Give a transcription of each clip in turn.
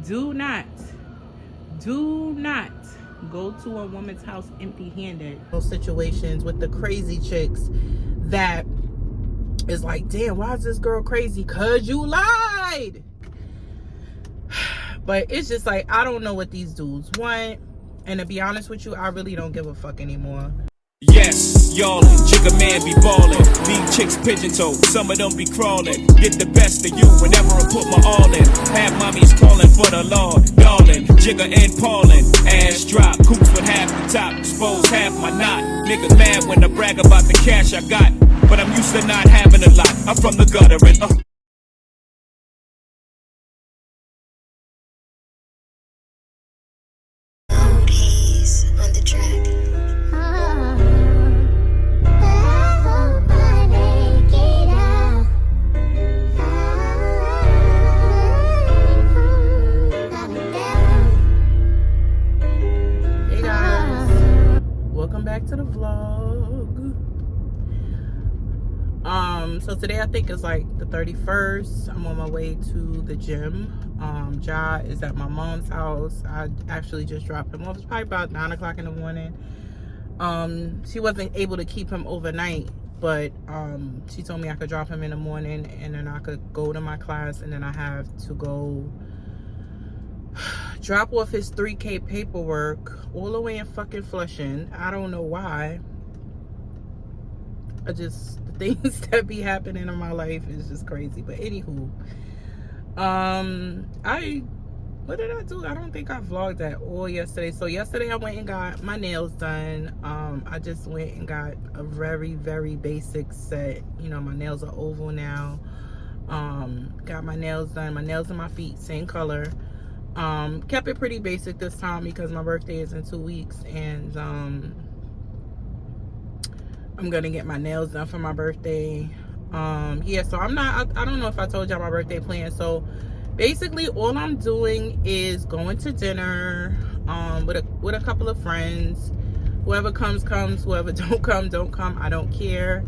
do not go to a woman's house empty-handed. Those situations with the crazy chicks that is like, damn, why is this girl crazy? Cause you lied. But it's just like, I don't know what these dudes want, and to be honest with you, I really don't give a fuck anymore. Yes, y'allin', jigga man be ballin'. These chicks pigeon-toed, some of them be crawlin'. Get the best of you whenever I put my all in. Half mommies callin' for the law, darling. Jigga and Paulin', ass drop, coops with half the top, expose half my knot. Niggas mad when I brag about the cash I got, but I'm used to not having a lot. I'm from the gutter and on the track. Hey guys, welcome back to the vlog. So today I think it's like the 31st. I'm on my way to the gym. Ja is at my mom's house. I actually just dropped him off. It's probably about 9 o'clock in the morning. She wasn't able to keep him overnight, but she told me I could drop him in the morning and then I could go to my class, and then I have to go drop off his 3K paperwork all the way in fucking Flushing. I don't know why. The things that be happening in my life is just crazy. But anywho, what did I do? I don't think I vlogged at all yesterday. So yesterday I went and got my nails done. I just went and got a very, very basic set. You know, my nails are oval now. Got my nails done. My nails and my feet same color. Kept it pretty basic this time because my birthday is in 2 weeks, and I'm gonna get my nails done for my birthday. Yeah, so I don't know if I told y'all my birthday plan. So basically all I'm doing is going to dinner with a couple of friends. Whoever comes, whoever don't come, I don't care.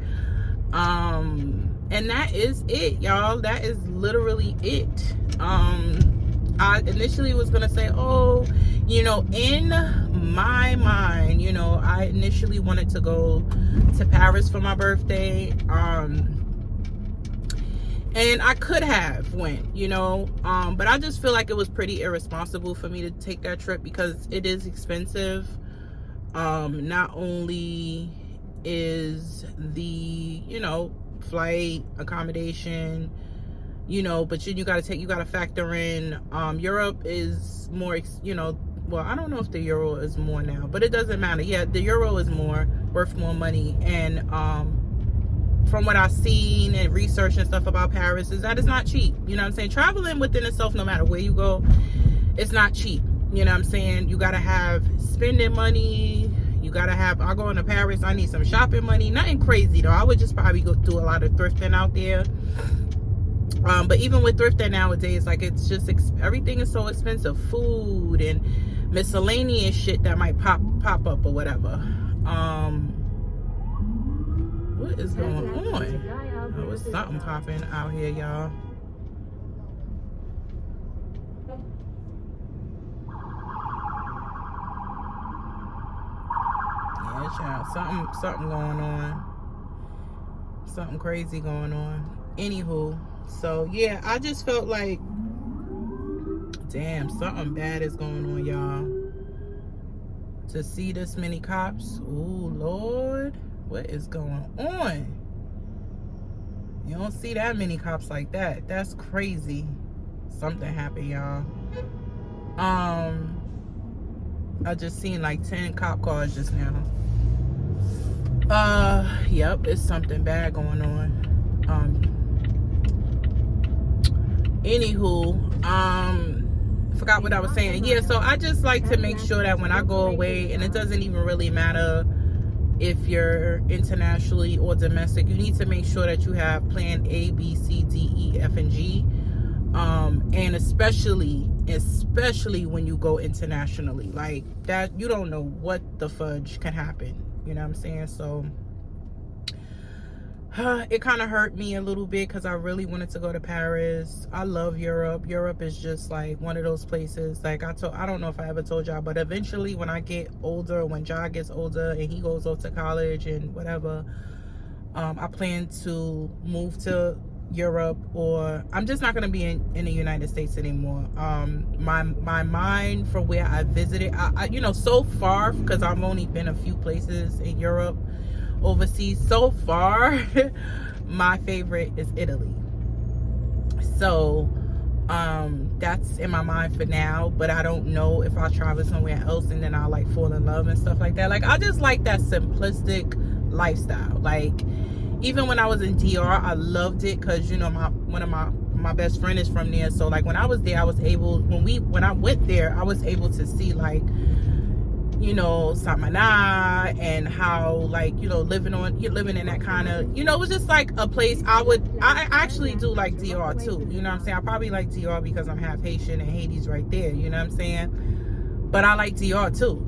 And that is it, y'all. That is literally it. I initially was gonna say, oh, you know, in my mind, you know, I initially wanted to go to Paris for my birthday. And I could have went, you know, but I just feel like it was pretty irresponsible for me to take that trip because it is expensive. Not only is the, you know, flight, accommodation, you know, but you gotta factor in, Europe is more, you know, well, I don't know if the euro is more now, but it doesn't matter. Yeah, the euro is worth more money. And from what I've seen and research and stuff about Paris, is that it's not cheap. You know what I'm saying? Traveling within itself, no matter where you go, it's not cheap. You know what I'm saying? You gotta have spending money. You gotta have, I go into Paris, I need some shopping money. Nothing crazy though. I would just probably go do a lot of thrifting out there. But even with thrifting nowadays, like, it's just everything is so expensive. Food and miscellaneous shit that might pop up or whatever. What is going on? Oh, it's something popping out here, y'all. Yeah, child. Something going on. Something crazy going on. Anywho, so yeah, I just felt like, damn, something bad is going on, y'all. To see this many cops, ooh, Lord, what is going on? You don't see that many cops like that. That's crazy. Something happened, y'all. I just seen like 10 cop cars just now. Yep, it's something bad going on. Anywho, forgot what I was saying. Yeah, so I just like to make sure that when I go away, and it doesn't even really matter if you're internationally or domestic, you need to make sure that you have plan A, B, C, D, E, F, and G. And especially when you go internationally, like that, you don't know what the fudge can happen. You know what I'm saying? So it kind of hurt me a little bit because I really wanted to go to Paris. I love Europe. Europe is just like one of those places. Like I don't know if I ever told y'all, but eventually when I get older, when John gets older and he goes off to college and whatever, I plan to move to Europe, or I'm just not going to be in the United States anymore. My mind from where I visited, I you know, so far, because I've only been a few places in Europe, overseas so far, my favorite is Italy. So that's in my mind for now, but I don't know if I'll travel somewhere else and then I'll like fall in love and stuff like that. Like I just like that simplistic lifestyle. Like even when I was in DR, I loved it because, you know, one of my best friend is from there. So like when I was there, I was able, when I went there, I was able to see like, you know, Samana and how like, you know, living in that kind of, you know, it was just like a place I actually do like DR too. You know what I'm saying? I probably like DR because I'm half Haitian and Haiti's right there. You know what I'm saying? But I like DR too.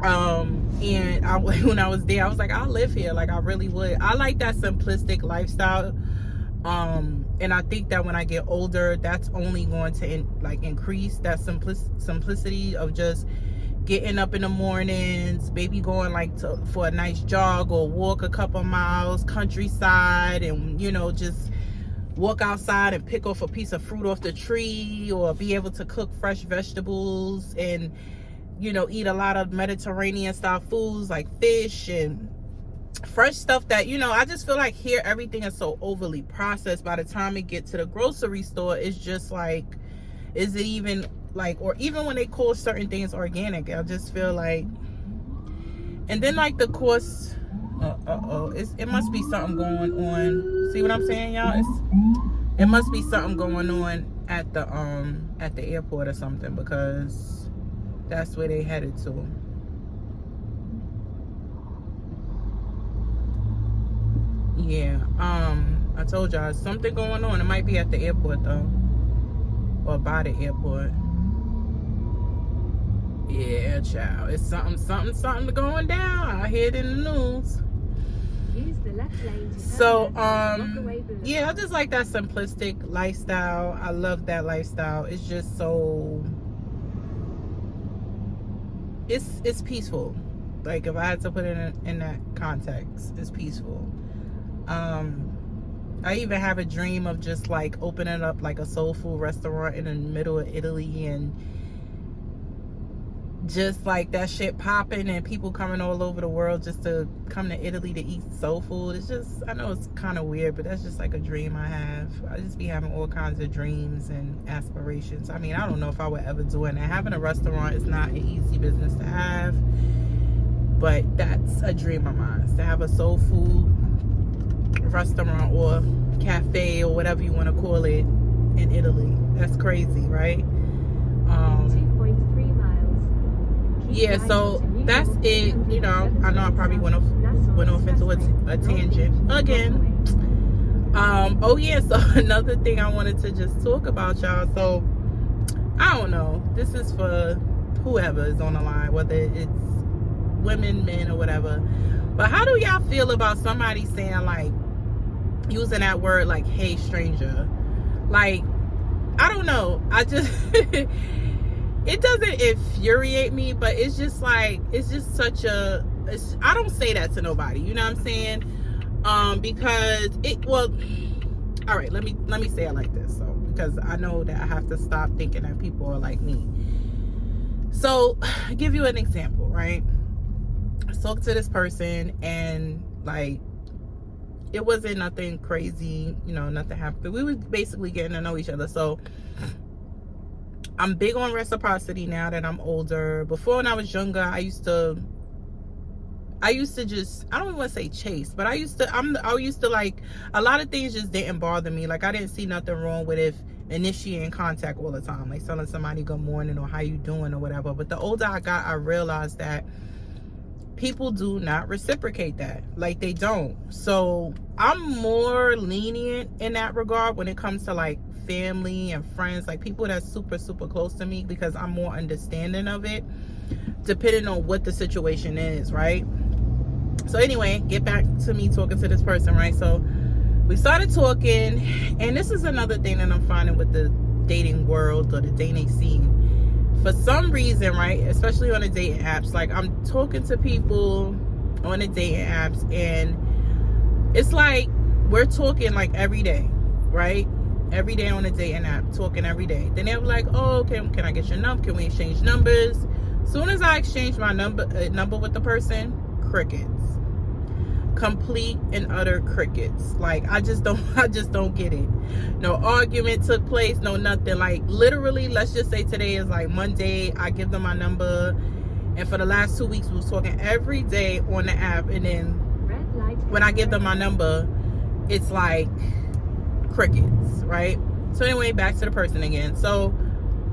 And when I was there, I was like, I'll live here. Like I really would. I like that simplistic lifestyle. And I think that when I get older, that's only going to increase that simplicity of just getting up in the mornings, maybe going like for a nice jog or walk a couple miles countryside, and you know, just walk outside and pick off a piece of fruit off the tree, or be able to cook fresh vegetables and, you know, eat a lot of Mediterranean style foods like fish and fresh stuff that, you know, I just feel like here everything is so overly processed. By the time it gets to the grocery store, it's just like, is it even like, or even when they call certain things organic, I just feel like, and then like the cost, it must be something going on. See what I'm saying, y'all? It must be something going on at the airport or something, because that's where they headed to. Yeah, I told y'all something going on. It might be at the airport though, or by the airport. Yeah, child, it's something going down. I hear it in the news. Use the left lane to So, yeah, I just like that simplistic lifestyle. I love that lifestyle. It's just so, it's peaceful. Like if I had to put it in that context, it's peaceful. I even have a dream of just like opening up like a soul food restaurant in the middle of Italy, and just like that shit popping and people coming all over the world just to come to Italy to eat soul food. It's just, I know it's kind of weird, but that's just like a dream I have. I just be having all kinds of dreams and aspirations. I mean, I don't know if I would ever do it. And having a restaurant is not an easy business to have, but that's a dream of mine, to have a soul food restaurant or cafe or whatever you want to call it in Italy. That's crazy, right? 2.3 miles. Yeah, so that's it. You know I probably went off into a tangent again. Oh yeah, so another thing I wanted to just talk about, y'all. So I don't know, this is for whoever is on the line, whether it's women, men, or whatever, but how do y'all feel about somebody saying, like, using that word like, hey stranger? Like, I don't know, I just it doesn't infuriate me, but it's just like, it's just such a, I don't say that to nobody, you know what I'm saying? Because well, all right, let me say it like this, so, because I know that I have to stop thinking that people are like me. So I'll give you an example, right? I spoke to this person, and like, it wasn't nothing crazy, you know, nothing happened. We were basically getting to know each other. So I'm big on reciprocity now that I'm older. Before, when I was younger, I used to just, I don't even want to say chase, but I used to like, a lot of things just didn't bother me. Like, I didn't see nothing wrong with if initiating contact all the time, like telling somebody good morning or how you doing or whatever. But the older I got, I realized that people do not reciprocate that. Like, they don't. So I'm more lenient in that regard when it comes to like family and friends, like people that's super close to me, because I'm more understanding of it depending on what the situation is, right? So anyway, get back to me talking to this person, right? So we started talking, and this is another thing that I'm finding with the dating world or the dating scene. For some reason, right, especially on the dating apps, like I'm talking to people on the dating apps, and it's like we're talking like every day, right? Every day on the dating app, talking every day. Then they're like, oh, can I get your number? Can we exchange numbers? Soon as I exchange my number with the person, crickets. Complete and utter crickets. Like I just don't get it. No argument took place, no nothing. Like literally, let's just say today is like Monday, I give them my number, and for the last 2 weeks we was talking every day on the app, and then when I give them my number, it's like crickets, right? So anyway, back to the person again. So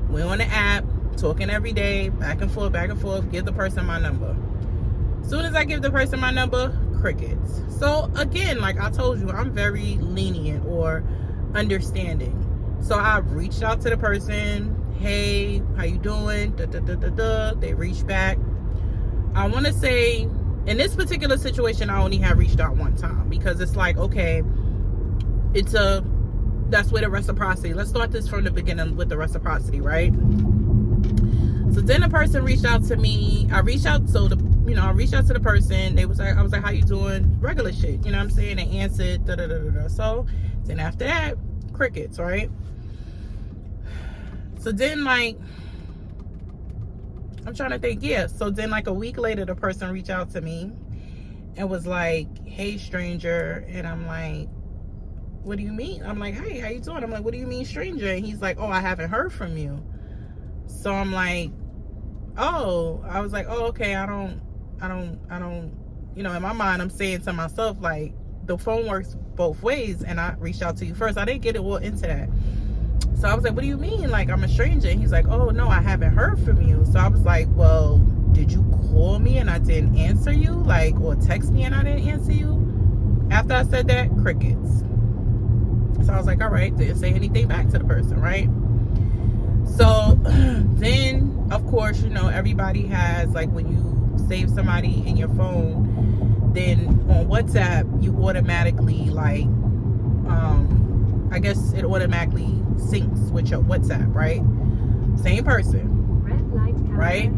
we're on the app talking every day, back and forth, give the person my number. Soon as I give the person my number, crickets. So again, like I told you, I'm very lenient or understanding. So I reached out to the person, hey, how you doing? They reached back. I want to say in this particular situation, I only have reached out one time, because it's like, okay, that's where the reciprocity. Let's start this from the beginning with the reciprocity, right? So then the person reached out to me. I reached out to the person. I was like, how you doing? Regular shit, you know what I'm saying? They answered, So then after that, crickets, right? So then, like, I'm trying to think, yeah. So then like a week later, the person reached out to me and was like, hey, stranger. And I'm like, what do you mean? I'm like, hey, how you doing? I'm like, what do you mean, stranger? And he's like, oh, I haven't heard from you. So I'm like, oh, I was like, oh, okay, I don't, you know, in my mind, I'm saying to myself, like, the phone works both ways, and I reached out to you first. I didn't get it all into that. So I was like, what do you mean? Like, I'm a stranger? And he's like, oh, no, I haven't heard from you. So I was like, well, did you call me and I didn't answer you? Like, or text me and I didn't answer you? After I said that, crickets. So I was like, all right, didn't say anything back to the person, right? So then, of course, you know, everybody has, like, when you save somebody in your phone, then on WhatsApp, you automatically, like, I guess it automatically syncs with your WhatsApp, right? Same person, right?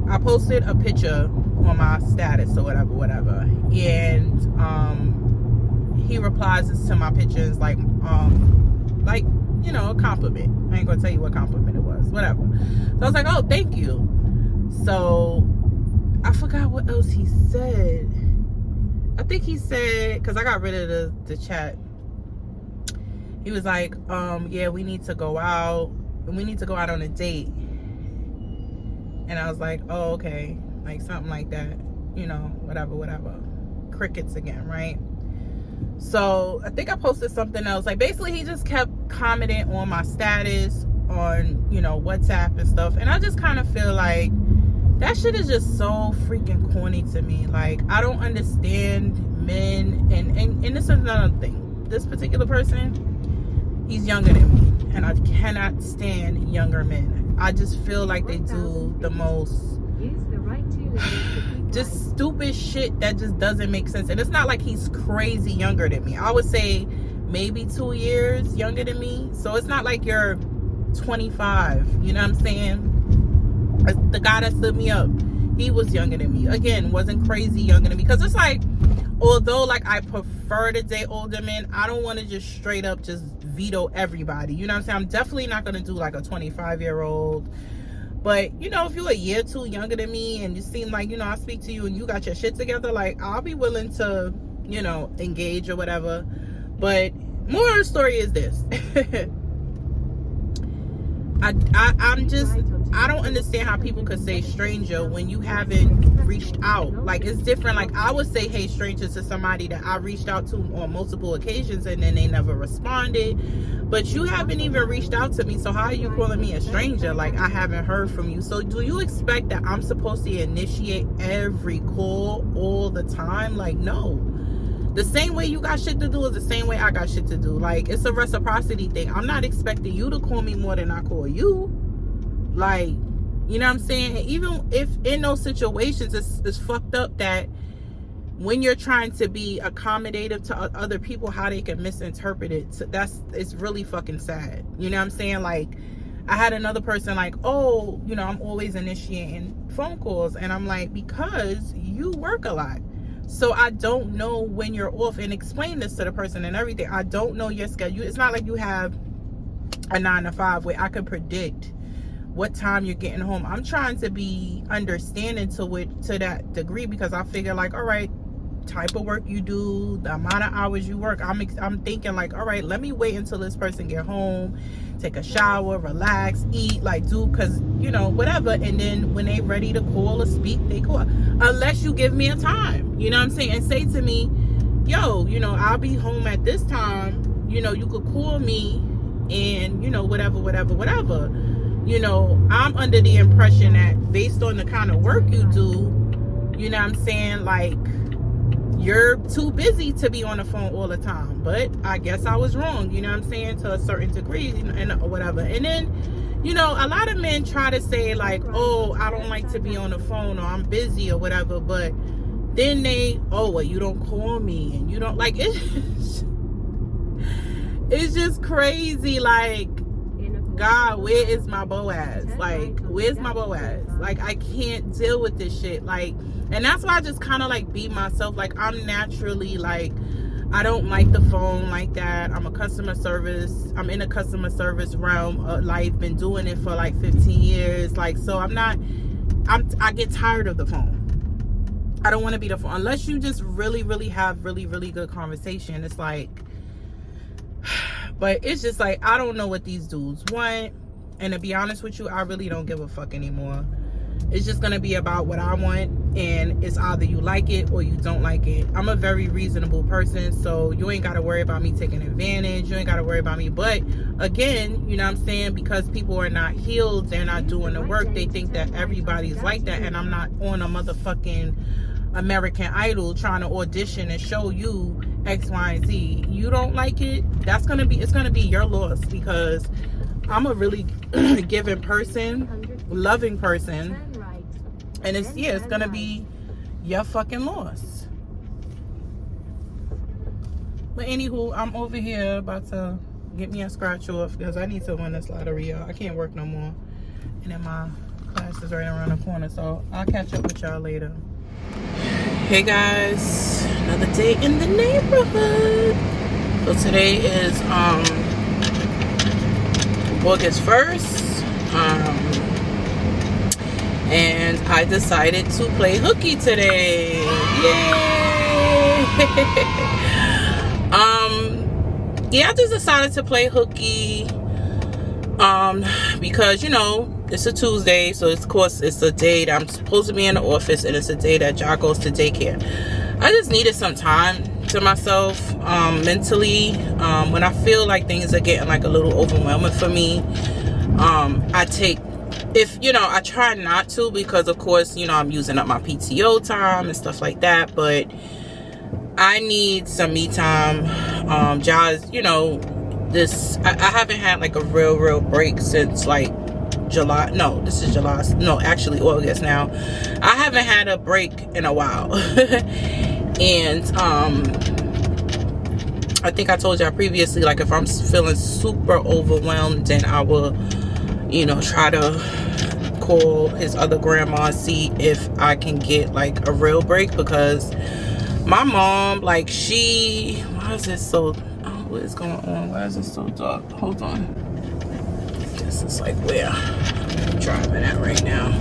I posted a picture on my status or whatever, and he replies to my pictures like, you know, a compliment. I ain't gonna tell you what compliment it was, whatever. So I was like, oh, thank you. So I forgot what else he said. I think he said, because I got rid of the chat, he was like, yeah, we need to go out, and we need to go out on a date. And I was like, oh, okay, like something like that, you know, whatever. Crickets again, right? So I think I posted something else. Like, basically, he just kept commenting on my status on, you know, WhatsApp and stuff. And I just kind of feel like that shit is just so freaking corny to me. Like, I don't understand men. And this is another thing. This particular person, he's younger than me. And I cannot stand younger men. I just feel like they do the most just stupid shit that just doesn't make sense. And it's not like he's crazy younger than me. I would say maybe 2 years younger than me. So it's not like you're 25, you know what I'm saying? The guy that stood me up, he was younger than me. Again, wasn't crazy younger than me. Because it's like, although like I prefer to date older men, I don't want to just straight up just veto everybody, you know what I'm saying? I'm definitely not going to do like a 25-year-old. But, you know, if you're a year or two younger than me and you seem like, you know, I speak to you and you got your shit together, like, I'll be willing to, you know, engage or whatever. But more of the story is this. I don't understand how people could say stranger when you haven't reached out. Like, it's different. Like, I would say, hey, stranger, to somebody that I reached out to on multiple occasions and then they never responded. But you haven't even reached out to me. So how are you calling me a stranger? Like, I haven't heard from you. So do you expect that I'm supposed to initiate every call all the time? Like, no. The same way you got shit to do is the same way I got shit to do. Like, it's a reciprocity thing. I'm not expecting you to call me more than I call you. Like, you know what I'm saying? Even if in those situations it's fucked up that when you're trying to be accommodative to other people, how they can misinterpret it. So it's really fucking sad. You know what I'm saying? Like, I had another person like, oh, you know, I'm always initiating phone calls. And I'm like, because you work a lot. So I don't know when you're off, and explain this to the person and everything. I don't know your schedule. It's not like you have a 9 to 5 where I could predict what time you're getting home. I'm trying to be understanding to that degree, because I figure like, all right, type of work you do, the amount of hours you work, I'm thinking like, all right, let me wait until this person get home, take a shower, relax, eat, like do, because you know, whatever, and then when they ready to call or speak, they call, unless you give me a time, you know what I'm saying, and say to me, yo, you know, I'll be home at this time, you know, you could call me, and you know, whatever, you know. I'm under the impression that based on the kind of work you do, you know what I'm saying, like, you're too busy to be on the phone all the time. But I guess I was wrong, you know what I'm saying, to a certain degree, and whatever. And then, you know, a lot of men try to say like, oh, I don't like to be on the phone, or I'm busy or whatever, but then they, oh, well, you don't call me, and you don't, like, it's just crazy. Like, God, where is my Boaz? Like, where's my Boaz? Like, I can't deal with this shit. Like, and that's why I just kind of like be myself. Like, I'm naturally like, I don't like the phone like that. I'm in a customer service realm of life, been doing it for like 15 years. Like, so I get tired of the phone. I don't want to be the phone. Unless you just really have really good conversation. It's like, but it's just like, I don't know what these dudes want. And to be honest with you, I really don't give a fuck anymore. It's just gonna be about what I want, and it's either you like it or you don't like it. I'm a very reasonable person, so you ain't gotta worry about me taking advantage. You ain't gotta worry about me. But again, you know what I'm saying, because people are not healed, they're not doing the work, they think that everybody's like that, and I'm not on a motherfucking American Idol trying to audition and show you X, Y, and Z. You don't like it, it's gonna be your loss, because I'm a really giving person, loving person, and it's gonna be your fucking loss. But anywho, I'm over here about to get me a scratch off, because I need to win this lottery, y'all. I can't work no more, and then my class is right around the corner, so I'll catch up with y'all later. Hey guys, another day in the neighborhood. So today is August 1st, and I decided to play hooky today. Yay! Yeah, I just decided to play hooky because, you know, it's a Tuesday, so of course it's a day that I'm supposed to be in the office, and it's a day that Jock goes to daycare. I just needed some time to myself mentally. When I feel like things are getting like a little overwhelming for me, I try not to, because of course, you know, I'm using up my PTO time and stuff like that, but I need some me time. Just, you know, I haven't had like a real break since like July. No, this is July. No, actually August now. I haven't had a break in a while. And I think I told y'all previously, like, if I'm feeling super overwhelmed, then I will, you know, try to call his other grandma, see if I can get like a real break, because my mom, like, why is it so, what is going on? Why is it so dark? Hold on. This is like where I'm driving at right now.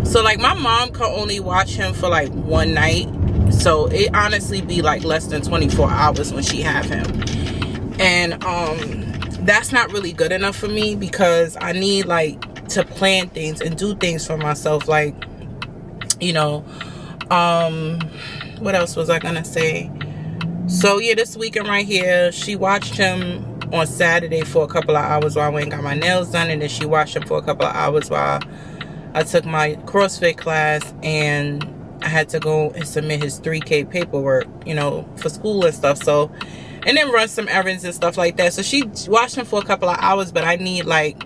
So like, my mom can only watch him for like one night. So it honestly be like less than 24 hours when she have him. And that's not really good enough for me, because I need like to plan things and do things for myself. Like, you know, what else was I gonna say? So yeah, this weekend right here, she watched him on Saturday for a couple of hours while I went and got my nails done, and then she watched him for a couple of hours while I took my CrossFit class, and I had to go and submit his 3K paperwork, you know, for school and stuff. So, and then run some errands and stuff like that. So she watched him for a couple of hours, but I need like,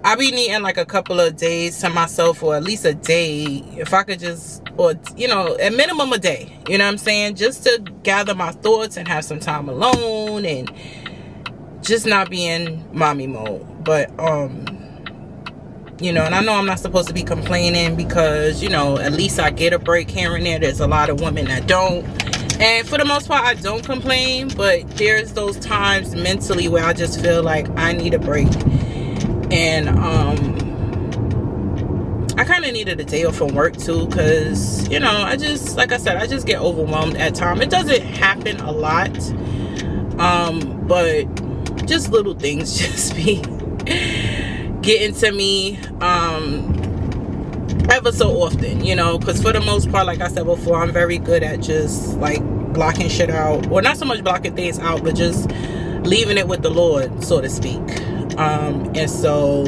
I be needing like a couple of days to myself, or at least a day. If I could just or, you know, at minimum a day, you know what I'm saying? Just to gather my thoughts and have some time alone and just not be in mommy mode. But, you know, and I know I'm not supposed to be complaining because, you know, at least I get a break here and there. There's a lot of women that don't. And for the most part, I don't complain. But there's those times mentally where I just feel like I need a break. And I kind of needed a day off from work too. Because, you know, I just, like I said, I just get overwhelmed at times. It doesn't happen a lot. But just little things just be getting to me ever so often, you know, because for the most part, like I said before, I'm very good at just like blocking shit out, or not so much blocking things out, but just leaving it with the Lord, so to speak. And so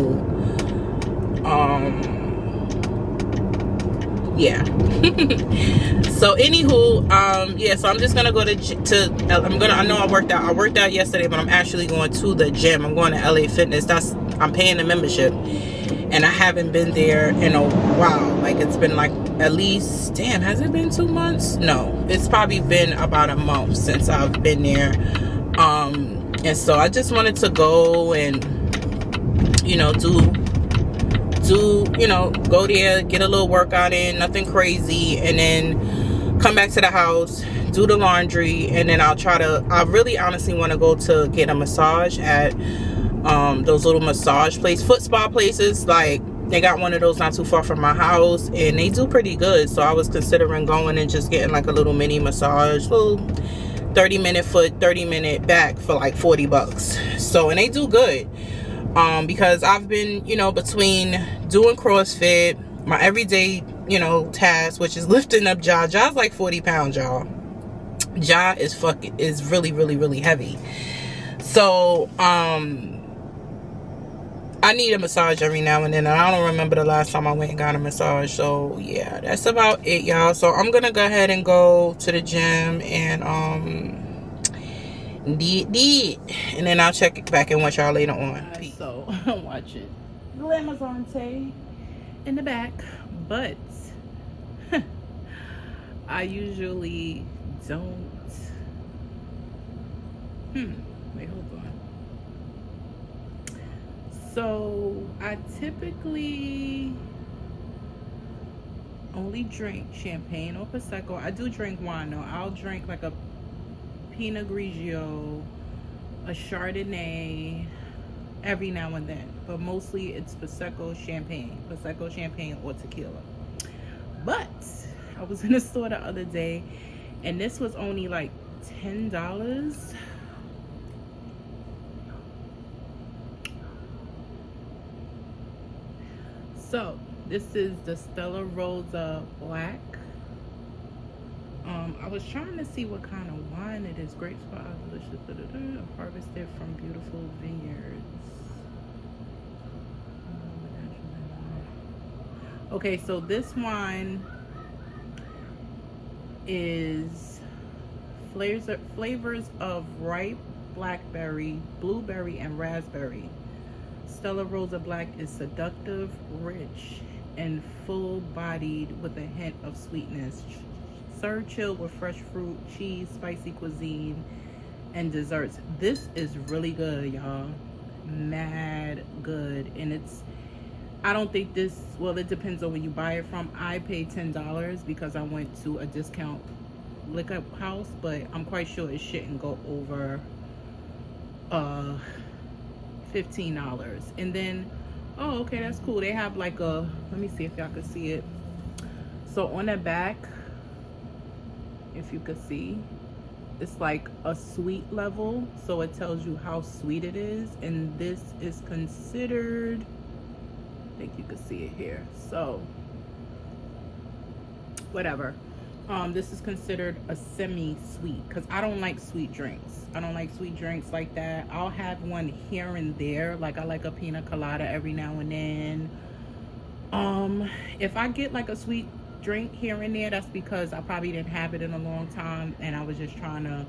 yeah. So anywho, yeah, so I'm just gonna go I know I worked out yesterday, but I'm actually going to the gym. I'm going to LA Fitness. I'm paying the membership, and I haven't been there in a while. Like, it's been like at least, damn, has it been 2 months? No, it's probably been about a month since I've been there. And so I just wanted to go and, you know, you know, go there, get a little workout in, nothing crazy, and then come back to the house, do the laundry, and then I really honestly want to go to get a massage at those little massage foot spa places. Like, they got one of those not too far from my house, and they do pretty good. So I was considering going and just getting like a little mini massage, little 30-minute foot, 30-minute back for like $40. So, and they do good. Because I've been, you know, between doing CrossFit, my everyday, you know, task, which is lifting up Ja. Ja's like 40 pounds, y'all. Ja is really, really, really heavy. So, I need a massage every now and then, and I don't remember the last time I went and got a massage. So yeah, that's about it, y'all. So I'm gonna go ahead and go to the gym and and then I'll check it back in with y'all later on. So I'm watching Glamazante in the back, but I usually don't. Wait, hold on. So I typically only drink champagne or Prosecco. I do drink wine though. I'll drink like a Pinot Grigio, a Chardonnay every now and then, but mostly it's Prosecco champagne or tequila. But I was in the store the other day, and this was only like $10. So this is the Stella Rosa Black. I was trying to see what kind of wine it is. Grapes are delicious, harvested from beautiful vineyards. Okay, so this wine is flavors of ripe blackberry, blueberry, and raspberry. Stella Rosa Black is seductive, rich, and full-bodied with a hint of sweetness. Served chilled with fresh fruit, cheese, spicy cuisine, and desserts. This is really good, y'all. Mad good. And I don't think this, well, it depends on where you buy it from. I paid $10 because I went to a discount liquor house, but I'm quite sure it shouldn't go over $15. And then, oh, okay, that's cool. They have like a, let me see if y'all can see it. So on the back, if you could see, it's like a sweet level, so it tells you how sweet it is. And this is considered, I think you can see it here, so whatever, this is considered a semi-sweet, because I don't like sweet drinks. I don't like sweet drinks like that. I'll have one here and there, like I like a pina colada every now and then. If I get like a sweet drink here and there, that's because I probably didn't have it in a long time, and I was just trying to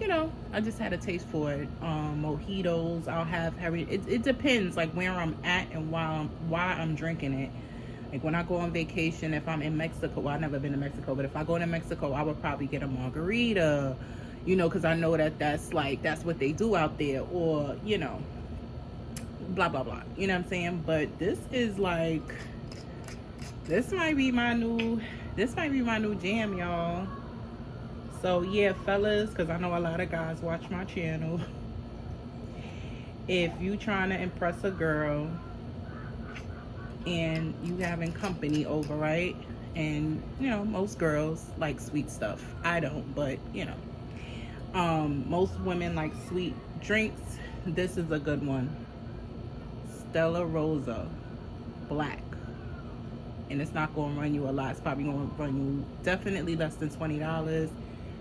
you know, I just had a taste for it. Mojitos, I'll have it depends like where I'm at and why I'm drinking it. Like when I go on vacation, if I'm in Mexico, well, I've never been to Mexico, but if I go to Mexico, I would probably get a margarita, you know, because I know that that's what they do out there, or, you know, blah, blah, blah. You know what I'm saying? But this is like, this might be my new jam, y'all. So yeah, fellas, because I know a lot of guys watch my channel. If you trying to impress a girl and you having company over, right? And you know, most girls like sweet stuff. I don't, but you know, most women like sweet drinks. This is a good one. Stella Rosa Black. And it's not going to run you a lot. It's probably going to run you definitely less than $20.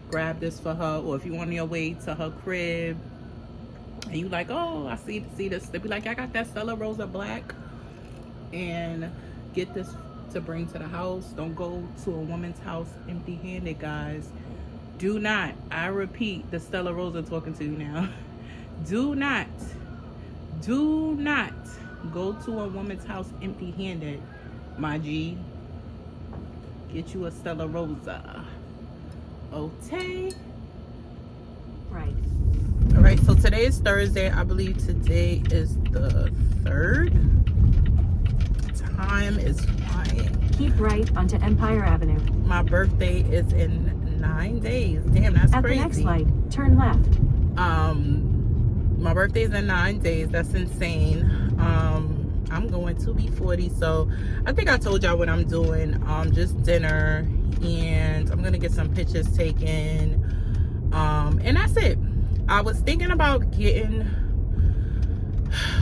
Grab this for her, or if you on your way to her crib and you like, oh, I see this, they be like, I got that Stella Rosa Black, and get this to bring to the house. Don't go to a woman's house empty-handed, guys. Do not, I repeat, the Stella Rosa talking to you now. Do not go to a woman's house empty-handed, my G. Get you a Stella Rosa. Okay. Right. All right, so today is Thursday. I believe today is the 3rd. Time is flying. Keep right onto Empire Avenue. My birthday is in 9 days. Damn, that's At crazy. the next light, turn left. My birthday is in 9 days. That's insane. I'm going to be 40, so I think I told y'all what I'm doing. Just dinner, and I'm gonna get some pictures taken, and that's it. I was thinking about getting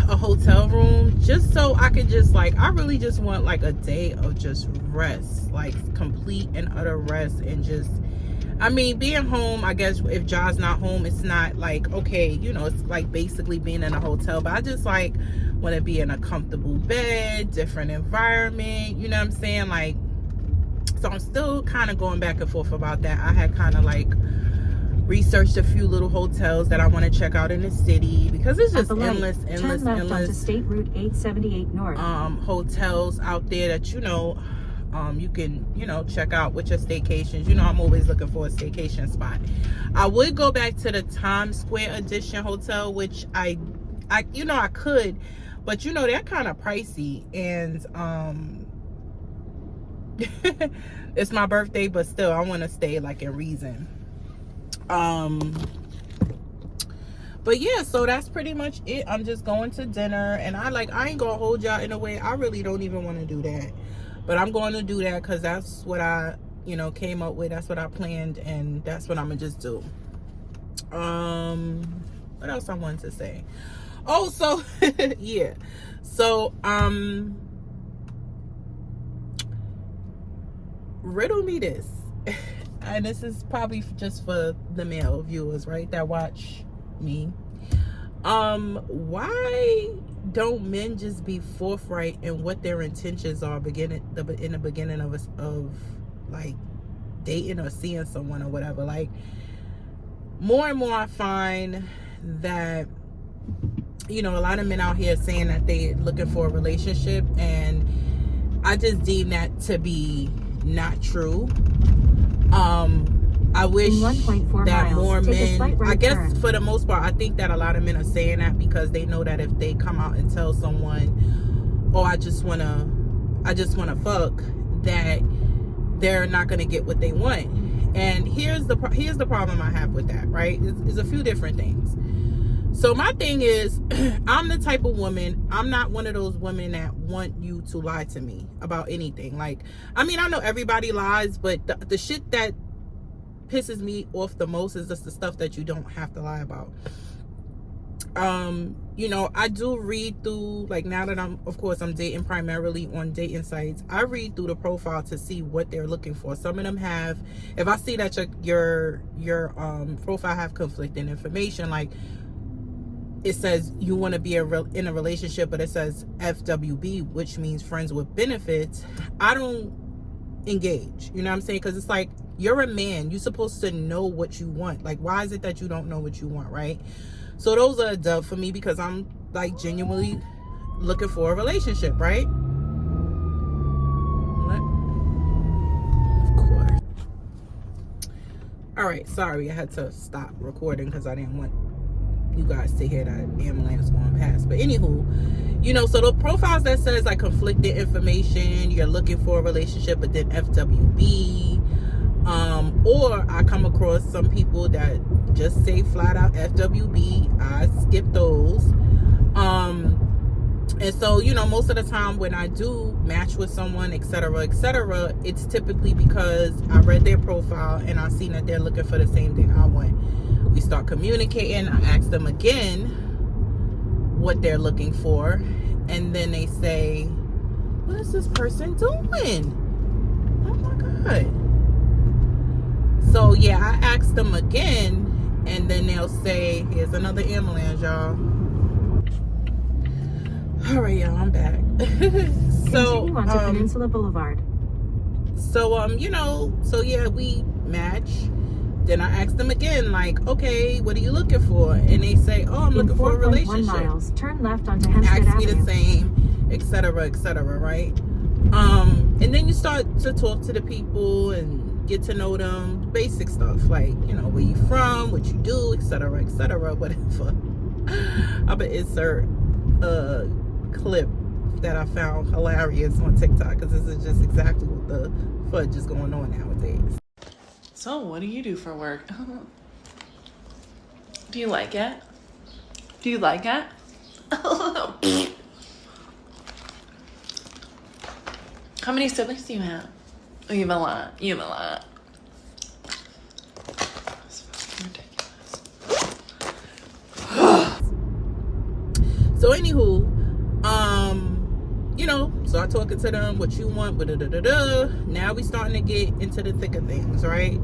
a hotel room just so I could just like, I really just want like a day of just rest, like complete and utter rest, and just, I mean, being home, I guess if Ja's not home, it's not like, okay, you know, it's like basically being in a hotel, but I just like want to be in a comfortable bed, different environment, you know what I'm saying? Like, so I'm still kind of going back and forth about that. I had kind of like researched a few little hotels that I want to check out in the city, because it's just endless turn left onto State Route 878 North. Hotels out there that, you know, you can, you know, check out with your staycations. You know, I'm always looking for a staycation spot. I would go back to the Times Square Edition Hotel, which I you know, I could, but you know, they're kind of pricey, and it's my birthday, but still I want to stay like in reason. But yeah, so that's pretty much it. I'm just going to dinner, and I ain't gonna hold y'all in a way. I really don't even want to do that, but I'm going to do that because that's what I, you know, came up with. That's what I planned, and that's what I'm gonna just do. What else I wanted to say? Oh, so yeah, so riddle me this. And this is probably just for the male viewers, right, that watch me. Why don't men just be forthright in what their intentions are in the beginning of like dating or seeing someone or whatever? Like, more and more I find that, you know, a lot of men out here saying that they looking for a relationship, and I just deem that to be not true. I wish that more men, I guess for the most part, I think that a lot of men are saying that because they know that if they come out and tell someone, oh, I just wanna fuck, that they're not gonna get what they want. And here's the problem I have with that, right? It's a few different things. So my thing is, I'm the type of woman, I'm not one of those women that want you to lie to me about anything. Like, I mean, I know everybody lies, but the shit that pisses me off the most is just the stuff that you don't have to lie about. You know, I do read through, like, now that I'm dating primarily on dating sites, I read through the profile to see what they're looking for. Some of them have, if I see that your profile have conflicting information, like it says you want to be in a relationship, but it says FWB, which means friends with benefits, I don't engage. You know what I'm saying? Because it's like, you're a man, you're supposed to know what you want. Like, why is it that you don't know what you want, right? So those are a dub for me, because I'm like genuinely looking for a relationship, right? All right, sorry, I had to stop recording because I didn't want you guys to hear that ambulance going past. But anywho, you know, so the profiles that says like conflicted information, you're looking for a relationship, but then FWB, or I come across some people that just say flat out FWB. I skip those. And so, you know, most of the time when I do match with someone, etc., it's typically because I read their profile and I seen that they're looking for the same thing I want. We start communicating. I ask them again what they're looking for, and then they say, what is this person doing? Oh my God. So yeah, I ask them again, and then they'll say, here's another ambulance, y'all. All right, y'all, I'm back. So continue onto Peninsula Boulevard. So you know, so yeah, we match. Then I ask them again, like, okay, what are you looking for? And they say, oh, I'm looking for a relationship. 4.1 miles, turn left onto Hempstead Ask me Avenue. the same, etc., right? And then you start to talk to the people and get to know them, basic stuff like, you know, where you from, what you do, etc., whatever. I'm gonna insert a clip that I found hilarious on TikTok, because this is just exactly what the fudge is going on nowadays. So, what do you do for work? Do you like it? Do you like it? How many siblings do you have? Oh, you have a lot. You have a lot. That's fucking ridiculous. So anywho, you know, so I talking to them, what you want, now we starting to get into the thick of things, right?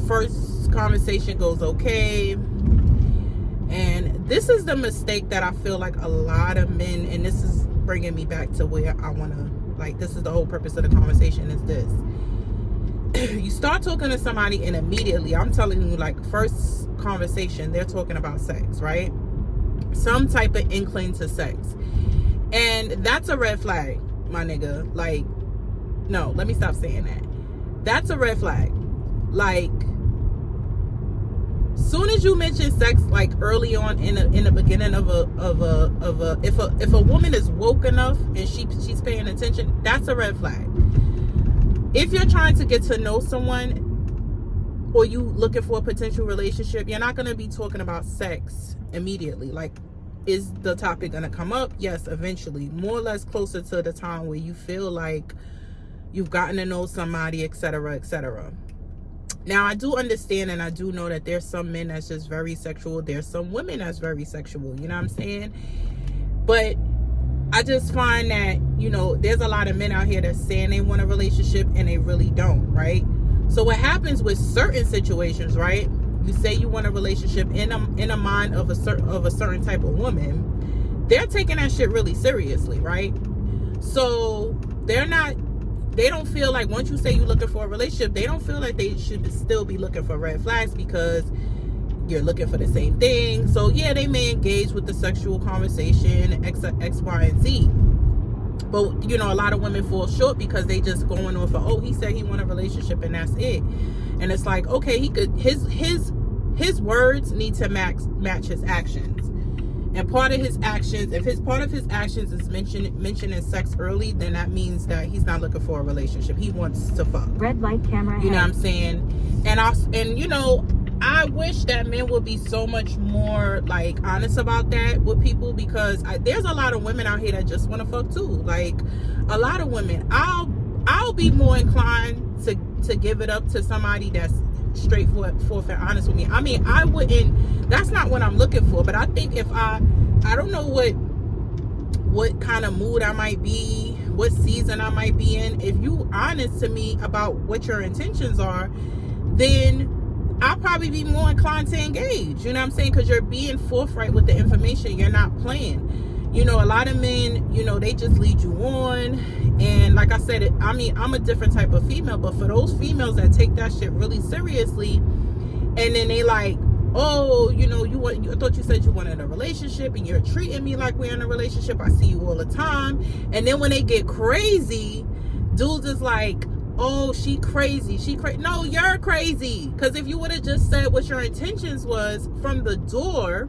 First conversation goes okay, and this is the mistake that I feel like a lot of men, and this is bringing me back to where I want to, like, this is the whole purpose of the conversation, is this. You start talking to somebody and immediately, I'm telling you, like, first conversation, they're talking about sex, right? Some type of inkling to sex. And that's a red flag, my nigga. Like, no, let me stop saying that. That's a red flag. Like, soon as you mention sex, like early on in the beginning of a if a woman is woke enough and she's paying attention, that's a red flag. If you're trying to get to know someone, or you looking for a potential relationship, you're not going to be talking about sex immediately. Like, is the topic going to come up? Yes, eventually, more or less closer to the time where you feel like you've gotten to know somebody, etc. Now, I do understand, and I do know that there's some men that's just very sexual. There's some women that's very sexual, you know what I'm saying? But I just find that, you know, there's a lot of men out here that's saying they want a relationship and they really don't, right? So what happens with certain situations, right? You say you want a relationship in a mind of a certain type of woman, they're taking that shit really seriously, right? So they don't feel like, once you say you're looking for a relationship, they don't feel like they should still be looking for red flags because you're looking for the same thing. So yeah, they may engage with the sexual conversation, X, Y, and Z. But, you know, a lot of women fall short because they just going on for, oh, he said he want a relationship and that's it. And it's like, okay, he could, his words need to match his actions. And part of his actions, if part of his actions is mentioning sex early, then that means that he's not looking for a relationship. He wants to fuck. Red light camera. You know what I'm saying? And you know, I wish that men would be so much more like honest about that with people, because there's a lot of women out here that just want to fuck too. Like, a lot of women, I'll be more inclined to give it up to somebody that's straightforward and honest with me. I mean, I wouldn't, that's not what I'm looking for, but I think if I don't know what kind of mood I might be, what season I might be in. If you honest to me about what your intentions are, then I'll probably be more inclined to engage. You know what I'm saying? Because you're being forthright with the information. You're not playing. You know, a lot of men, you know, they just lead you on. And like I said, I mean, I'm a different type of female, but for those females that take that shit really seriously, and then they like, oh, you know, I thought you said you wanted a relationship and you're treating me like we're in a relationship. I see you all the time. And then when they get crazy, dudes is like, oh, she crazy. No, you're crazy. Because if you would have just said what your intentions was from the door,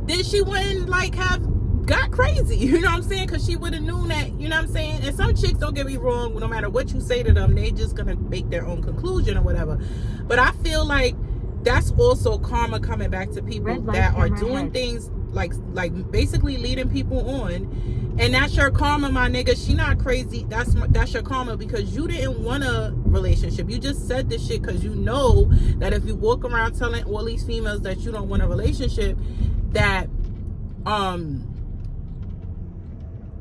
then she wouldn't like have got crazy. You know what I'm saying? Because she would have known that, you know what I'm saying? And some chicks, don't get me wrong, no matter what you say to them, they just gonna make their own conclusion or whatever. But I feel like that's also karma coming back to people that are doing things like basically leading people on. And that's your karma, my nigga. She not crazy. That's your karma, because you didn't want a relationship. You just said this shit because you know that if you walk around telling all these females that you don't want a relationship, that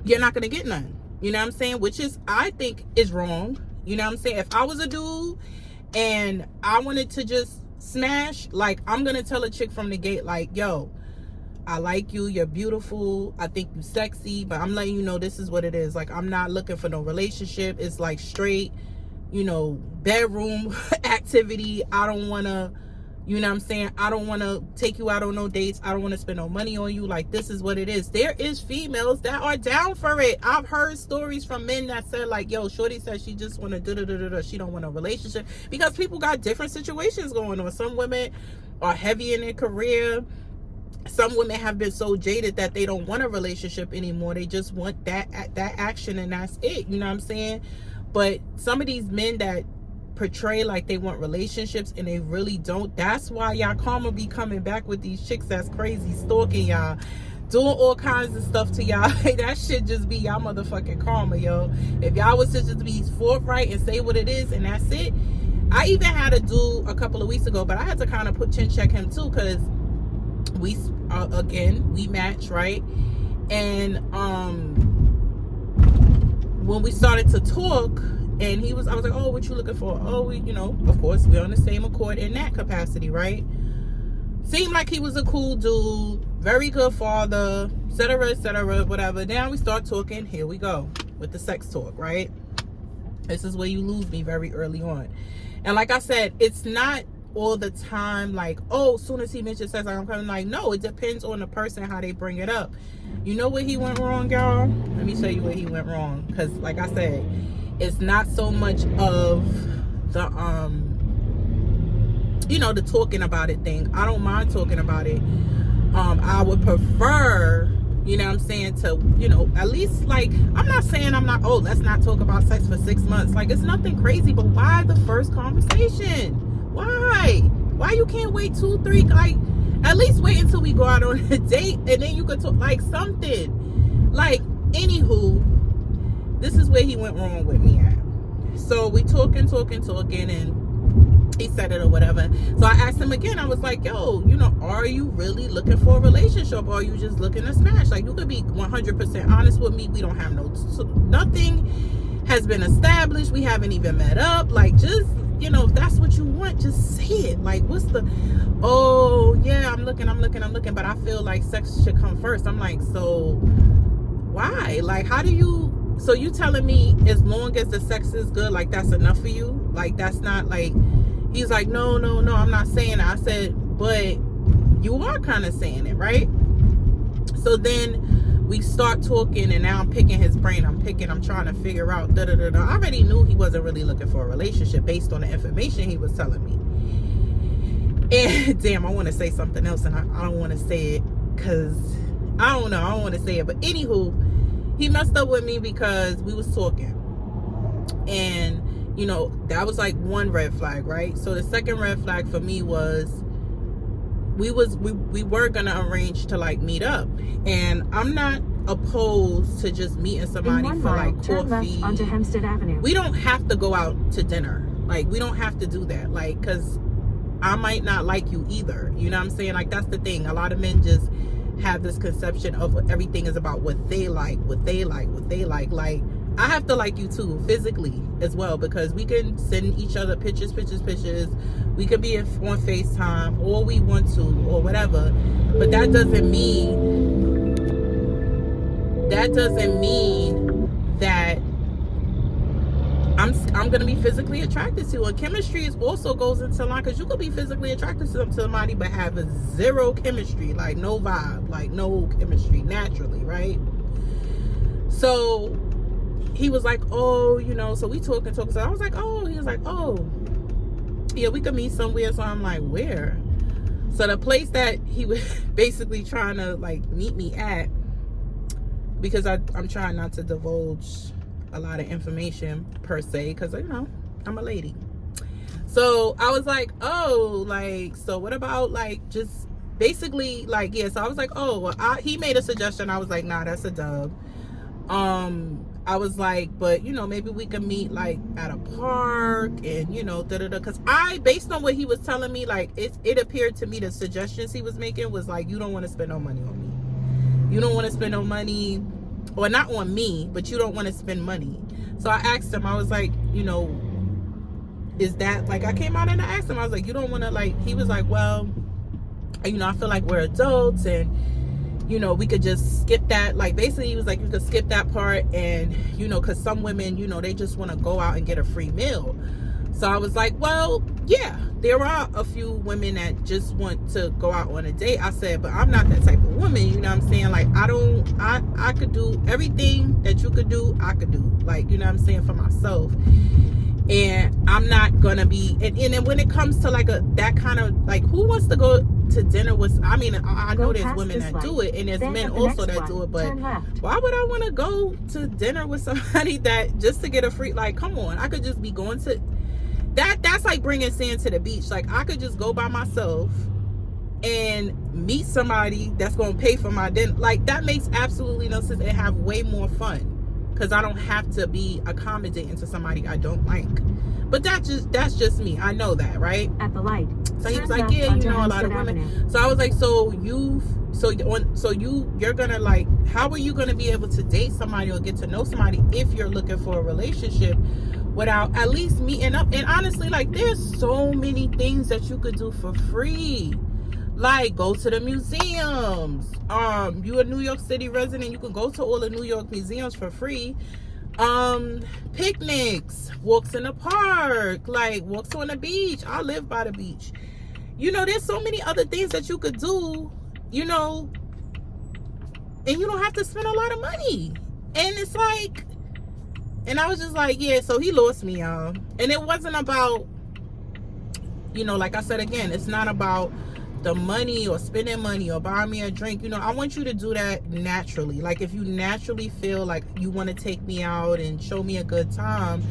you're not gonna get none. You know what I'm saying? Which is, I think, is wrong. You know what I'm saying? If I was a dude and I wanted to just smash, like, I'm gonna tell a chick from the gate, like, yo, I like you, you're beautiful, I think you sexy, but I'm letting you know this is what it is. Like, I'm not looking for no relationship. It's like straight, you know, bedroom activity. I don't want to, you know what I'm saying, I don't want to take you out on no dates. I don't want to spend no money on you. Like, this is what it is. There is females that are down for it. I've heard stories from men that said, like, yo, shorty said she just want to she don't want a relationship, because people got different situations going on. Some women are heavy in their career. Some women have been so jaded that they don't want a relationship anymore. They just want that action, and that's it. You know what I'm saying? But some of these men that portray like they want relationships and they really don't, that's why y'all karma be coming back with these chicks that's crazy, stalking y'all, doing all kinds of stuff to y'all. That shit just be y'all motherfucking karma, yo. If y'all was to just be forthright and say what it is, and that's it. I even had a dude a couple of weeks ago, but I had to kind of chin check him too, because we again, we match, right? And when we started to talk, and I was like, oh, what you looking for? Oh, we, you know, of course, we're on the same accord in that capacity, right? Seemed like he was a cool dude, very good father, etc., whatever. Now we start talking. Here we go with the sex talk, right? This is where you lose me very early on. And like I said, it's not all the time like, oh, as soon as he mentions sex, I'm coming. Like, no, it depends on the person, how they bring it up. You know where he went wrong, y'all? Let me show you where he went wrong. Because like I said, it's not so much of the you know, the talking about it thing. I don't mind talking about it. I would prefer, you know what I'm saying, to, you know, at least, like, I'm not saying let's not talk about sex for 6 months. Like, it's nothing crazy, but why the first conversation? Why you can't wait 2, 3, like, at least wait until we go out on a date, and then you could talk, like, something. Like, anywho, this is where he went wrong with me at. So we talking, and he said it or whatever. So I asked him again. I was like, yo, you know, are you really looking for a relationship, or are you just looking to smash? Like, you could be 100% honest with me. We don't have nothing has been established. We haven't even met up. Like, just, you know, if that's what you want, just say it. Like, what's the, oh yeah, I'm looking, but I feel like sex should come first. I'm like, so why? Like, how do you, so you telling me as long as the sex is good, like, that's enough for you? Like, that's not, like, he's like, no, I'm not saying that. I said, but you are kind of saying it, right? So then we start talking, and now I'm picking his brain. I'm trying to figure out, I already knew he wasn't really looking for a relationship based on the information he was telling me. And damn, I want to say something else, and I don't want to say it, because I don't want to say it. But anywho, he messed up with me because we was talking, and you know, that was like one red flag, right? So the second red flag for me was we were gonna arrange to like meet up, and I'm not opposed to just meeting somebody for like coffee. Onto Hempstead Avenue. We don't have to go out to dinner. Like, we don't have to do that. Like, because I might not like you either. You know what I'm saying? Like, that's the thing. A lot of men just have this conception of everything is about what they like. Like, I have to like you too, physically as well, because we can send each other pictures. We could be on FaceTime all we want to, or whatever. But that doesn't mean that I'm gonna be physically attracted to. And chemistry is also goes into line, because you could be physically attracted to somebody but have a zero chemistry, like no vibe, like no chemistry naturally, right? So he was like, oh, you know, so we talking. So I was like, oh, he was like, oh, yeah, we could meet somewhere. So I'm like, where? So the place that he was basically trying to like meet me at, because I'm trying not to divulge a lot of information per se, because, you know, I'm a lady. So I was like, oh, like, so what about like just basically like, yeah. So I was like, oh, well, he made a suggestion. I was like, nah, that's a dub. I was like, but you know, maybe we could meet like at a park and, you know, because based on what he was telling me, like it appeared to me the suggestions he was making was like, you don't want to spend no money on me. You don't want to spend no money, or not on me, but you don't want to spend money. So I asked him, I was like, you know, is that like, I came out and I asked him, I was like, you don't want to like, he was like, well, you know, I feel like we're adults and, you know, we could just skip that. Like, basically, he was like, you could skip that part. And, you know, because some women, you know, they just want to go out and get a free meal. So I was like, well, yeah, there are a few women that just want to go out on a date. I said, but I'm not that type of woman. You know what I'm saying? Like, I could do everything that you could do, I could do. Like, you know what I'm saying, for myself. And I'm not gonna be, and then when it comes to like that kind of, like, who wants to go to dinner with, I mean, I know there's women that do it, and there's men also that do it, but why would I want to go to dinner with somebody that just to get a free, like, come on, I could just be going to, that's like bringing sand to the beach. Like, I could just go by myself and meet somebody that's gonna pay for my dinner. Like, that makes absolutely no sense, and have way more fun. Because I don't have to be accommodating to somebody I don't like. But that's just me. I know that, right? At the light. So he was like, yeah, you know, a lot of women. So I was like, you're gonna like, how are you gonna be able to date somebody or get to know somebody if you're looking for a relationship without at least meeting up? And honestly, like, there's so many things that you could do for free. Like, go to the museums. You a New York City resident, you can go to all the New York museums for free. Picnics, walks in the park, like walks on the beach. I live by the beach. You know, there's so many other things that you could do, you know, and you don't have to spend a lot of money. And it's like, and I was just like, yeah, so he lost me, y'all. And it wasn't about, you know, like I said again, it's not about the money or spending money or buying me a drink. You know, I want you to do that naturally. Like, if you naturally feel like you want to take me out and show me a good time,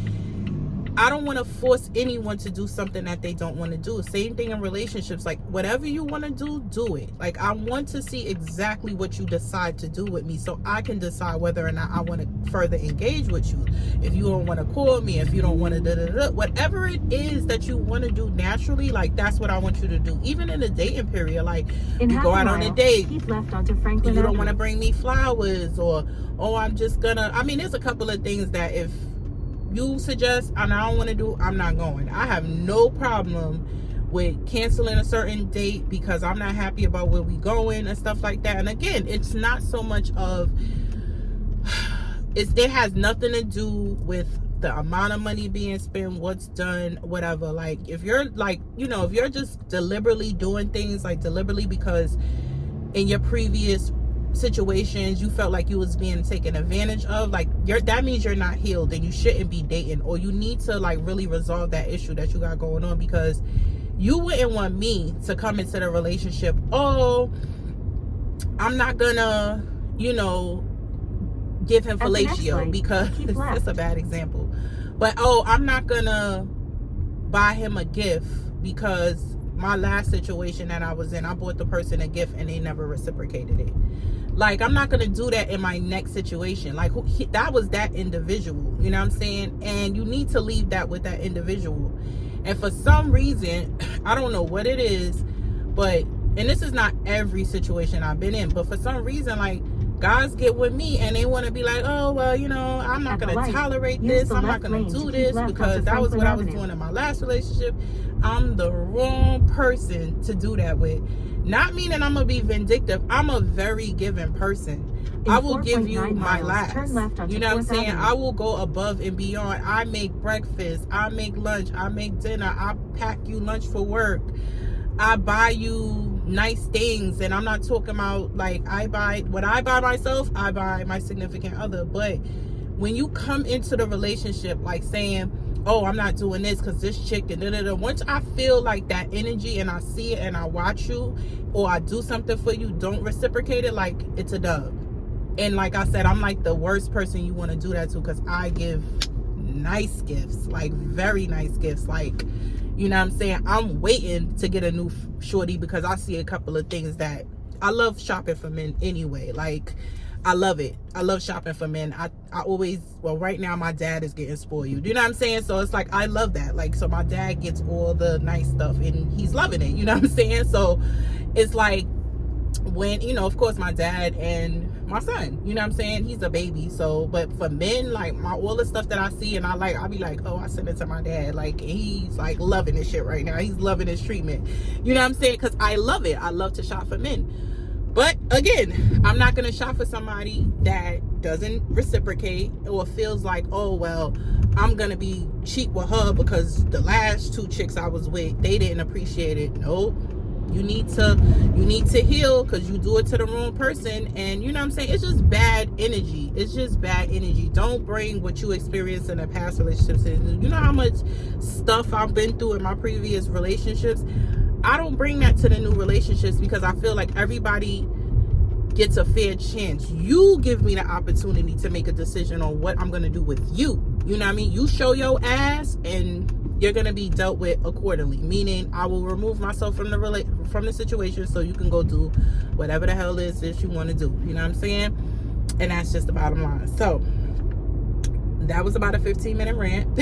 I don't want to force anyone to do something that they don't want to do. Same thing in relationships. Like, whatever you want to do it. Like, I want to see exactly what you decide to do with me, so I can decide whether or not I want to further engage with you. If you don't want to call me, if you don't want to whatever it is that you want to do naturally, like, that's what I want you to do. Even in the dating period, like, you go out on a date, keep left onto Franklin you don't Avenue. want to bring me flowers, or, oh, I'm just gonna, I mean, there's a couple of things that if you suggest and I don't want to do, I'm not going. I have no problem with canceling a certain date because I'm not happy about where we going and stuff like that. And again, it's not so much of, it has nothing to do with the amount of money being spent, what's done, whatever. Like, if you're like, you know, if you're just deliberately doing things, like deliberately because in your previous situations you felt like you was being taken advantage of, like, that means you're not healed and you shouldn't be dating, or you need to like really resolve that issue that you got going on, because you wouldn't want me to come into the relationship, oh, I'm not gonna, you know, give him fellatio because it's a bad example, but oh, I'm not gonna buy him a gift because my last situation that I was in, I bought the person a gift and they never reciprocated it. Like, I'm not gonna do that in my next situation. Like, that was that individual, you know what I'm saying? And you need to leave that with that individual. And for some reason, I don't know what it is, but, and this is not every situation I've been in, but for some reason, like, guys get with me and they want to be like, oh, well, you know, I'm not going to tolerate this. I'm not going to do this because that was what I was doing in my last relationship. I'm the wrong person to do that with. Not meaning I'm going to be vindictive. I'm a very giving person. I will give you my last. You know what I'm saying? I will go above and beyond. I make breakfast. I make lunch. I make dinner. I pack you lunch for work. I buy you nice things. And I'm not talking about, like, I buy what I buy myself, I buy my significant other. But when you come into the relationship like saying, oh, I'm not doing this because this chick and da-da-da. Once I feel like that energy and I see it and I watch you or I do something for you, don't reciprocate it, like, it's a dub. And like I said, I'm like the worst person you want to do that to, because I give nice gifts, like very nice gifts. Like, you know what I'm saying? I'm waiting to get a new shorty because I see a couple of things that I love shopping for men anyway. Like, I love it. I love shopping for men. I always, well, right now my dad is getting spoiled. You know what I'm saying? So it's like, I love that. Like, so my dad gets all the nice stuff and he's loving it. You know what I'm saying? So it's like, when, you know, of course my dad and my son, you know what I'm saying, he's a baby. So, but for men, like, all the stuff that I see and I like, I'll be like, oh, I sent it to my dad, like, and he's like loving this shit right now. He's loving his treatment, you know what I'm saying? Because I love it. I love to shop for men. But again, I'm not going to shop for somebody that doesn't reciprocate or feels like, oh, well, I'm going to be cheap with her because the last 2 chicks I was with, they didn't appreciate it. Nope. You need to heal, because you do it to the wrong person. And you know what I'm saying, it's just bad energy. It's just bad energy. Don't bring what you experienced in a past relationships. You know how much stuff I've been through in my previous relationships? I don't bring that to the new relationships, because I feel like everybody gets a fair chance. You give me the opportunity to make a decision on what I'm going to do with you. You know what I mean? You show your ass and you're going to be dealt with accordingly. Meaning, I will remove myself from the situation so you can go do whatever the hell it is that you want to do. You know what I'm saying? And that's just the bottom line. So that was about a 15-minute rant.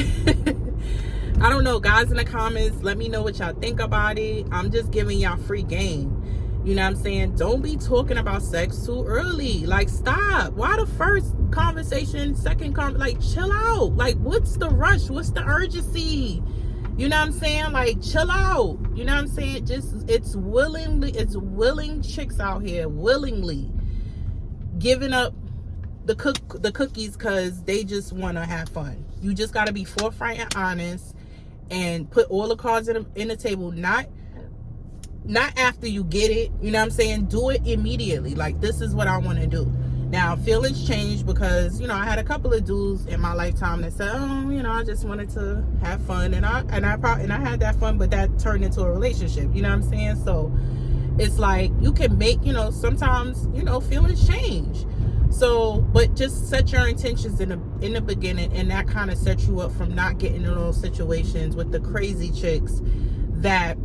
I don't know, guys, in the comments, let me know what y'all think about it. I'm just giving y'all free game. You know what I'm saying? Don't be talking about sex too early. Like, stop. Why the first conversation, second like, chill out. Like, what's the rush? What's the urgency? You know what I'm saying? Like, chill out. You know what I'm saying? Just, it's willing chicks out here willingly giving up the cookies because they just want to have fun. You just got to be forthright and honest and put all the cards in the table. Not after you get it, you know what I'm saying? Do it immediately. Like, this is what I want to do. Now, feelings change because, you know, I had a couple of dudes in my lifetime that said, oh, you know, I just wanted to have fun, and I had that fun, but that turned into a relationship. You know what I'm saying? So it's like, you can make, you know, sometimes, you know, feelings change. So, but just set your intentions in the beginning, and that kind of sets you up from not getting in those situations with the crazy chicks that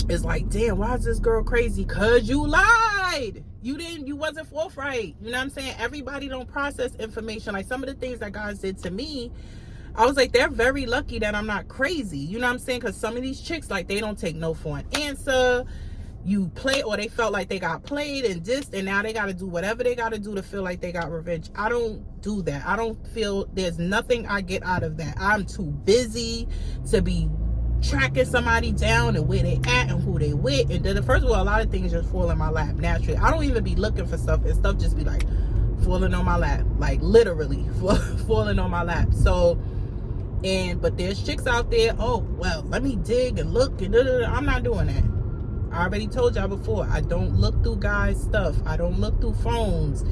is like, damn, why is this girl crazy? Cause you lied. You wasn't forthright. You know what I'm saying? Everybody don't process information. Like, some of the things that guys did to me, I was like, they're very lucky that I'm not crazy. You know what I'm saying? Because some of these chicks, like, they don't take no for an answer. You play, or they felt like they got played and dissed, and now they got to do whatever they got to do to feel like they got revenge. I don't do that. I don't feel, there's nothing I get out of that. I'm too busy to be tracking somebody down and where they at and who they with. And then, first of all, a lot of things just fall in my lap naturally. I don't even be looking for stuff, and stuff just be like falling on my lap, like literally falling on my lap. So, but there's chicks out there, oh, well, let me dig and look and I'm not doing that. I already told y'all before, I don't look through guys' stuff. I don't look through phones.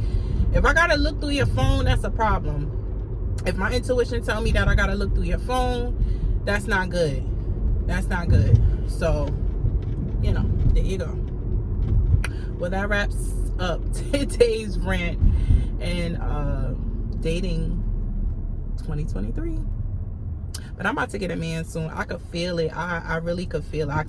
If I gotta look through your phone, that's a problem. If my intuition tell me that I gotta look through your phone, that's not good. That's not good. So, you know, there you go. Well, that wraps up today's rant and dating 2023. But I'm about to get a man soon. I could feel it. I really could feel it. I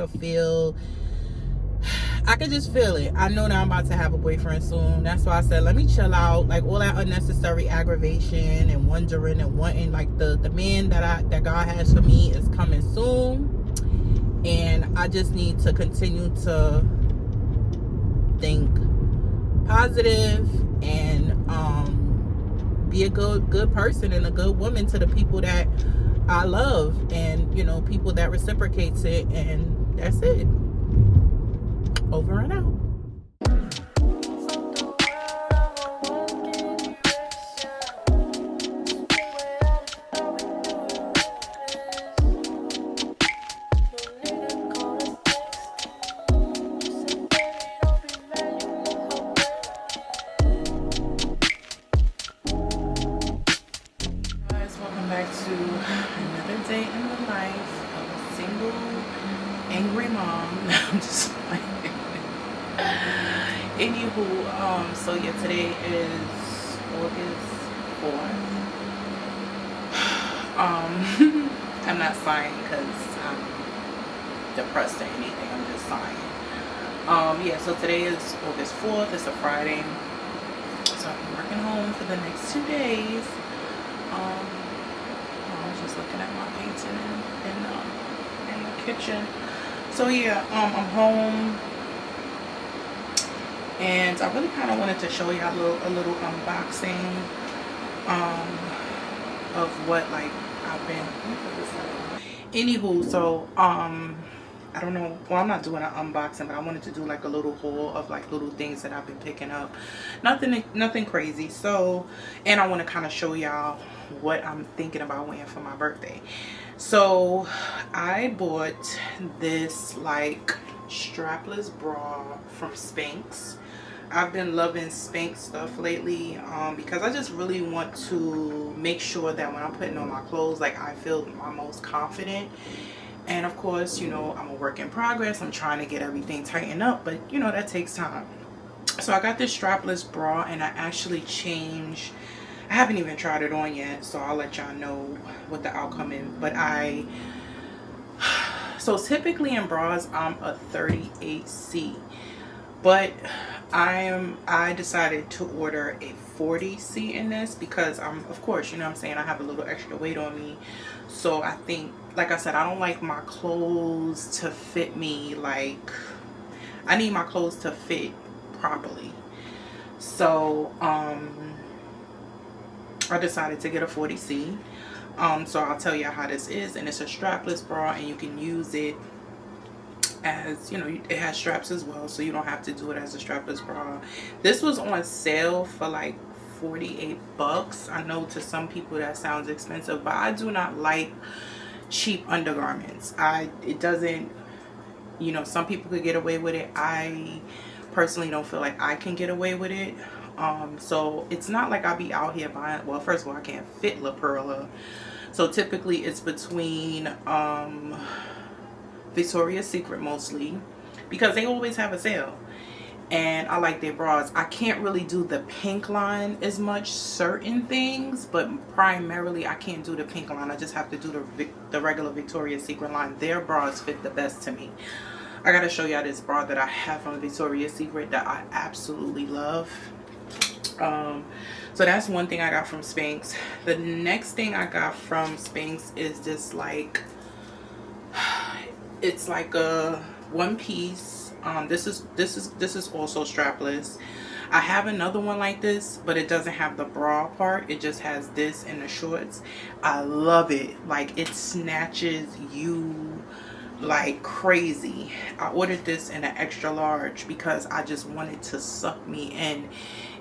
could just feel it. I know that I'm about to have a boyfriend soon. That's why I said, let me chill out. Like, all that unnecessary aggravation and wondering and wanting, like, the man that God has for me is coming soon. And I just need to continue to think positive and be a good person and a good woman to the people that I love, and, you know, people that reciprocates it. And that's it. Over and out. angry mom. I'm just like, anywho, so yeah, today is August 4th. I'm not sighing because I'm depressed or anything. I'm just sighing. Yeah, so today is August 4th. It's a Friday. So I'm working home for the next 2 days. I was just looking at my painting in the kitchen. So yeah, I'm home. And I really kind of wanted to show y'all a little unboxing of what like I've been. Anywho, so I don't know, well, I'm not doing an unboxing, but I wanted to do like a little haul of like little things that I've been picking up. Nothing crazy. So, and I want to kind of show y'all what I'm thinking about wearing for my birthday. So I bought this like strapless bra from Spanx. I've been loving Spanx stuff lately because I just really want to make sure that when I'm putting on my clothes, like I feel my most confident. And of course, you know, I'm a work in progress. I'm trying to get everything tightened up, but you know, that takes time. So I got this strapless bra and I actually changed. I haven't even tried it on yet, so I'll let y'all know what the outcome is. But so typically in bras, I'm a 38C. But I decided to order a 40C in this because of course, you know what I'm saying, I have a little extra weight on me. So I think, like I said, I don't like my clothes to fit me like, I need my clothes to fit properly. So I decided to get a 40C. So I'll tell you how this is, and it's a strapless bra, and you can use it as, you know, it has straps as well, so you don't have to do it as a strapless bra. This was on sale for like 48 bucks. I know to some people that sounds expensive, but I do not like cheap undergarments. It doesn't, you know, some people could get away with it. I personally don't feel like I can get away with it. So it's not like I'll be out here buying, well, first of all, I can't fit La Perla, so typically it's between Victoria's Secret mostly, because they always have a sale, and I like their bras. I can't really do the pink line as much, certain things, but primarily I can't do the pink line. I just have to do the regular Victoria's Secret line. Their bras fit the best to me. I gotta show y'all this bra that I have from Victoria's Secret that I absolutely love. So that's one thing I got from Spanx. The next thing I got from Spanx is this like, it's like a one piece. This is also strapless. I have another one like this, but it doesn't have the bra part. It just has this and the shorts. I love it. Like, it snatches you like crazy. I ordered this in an extra large because I just wanted to suck me in.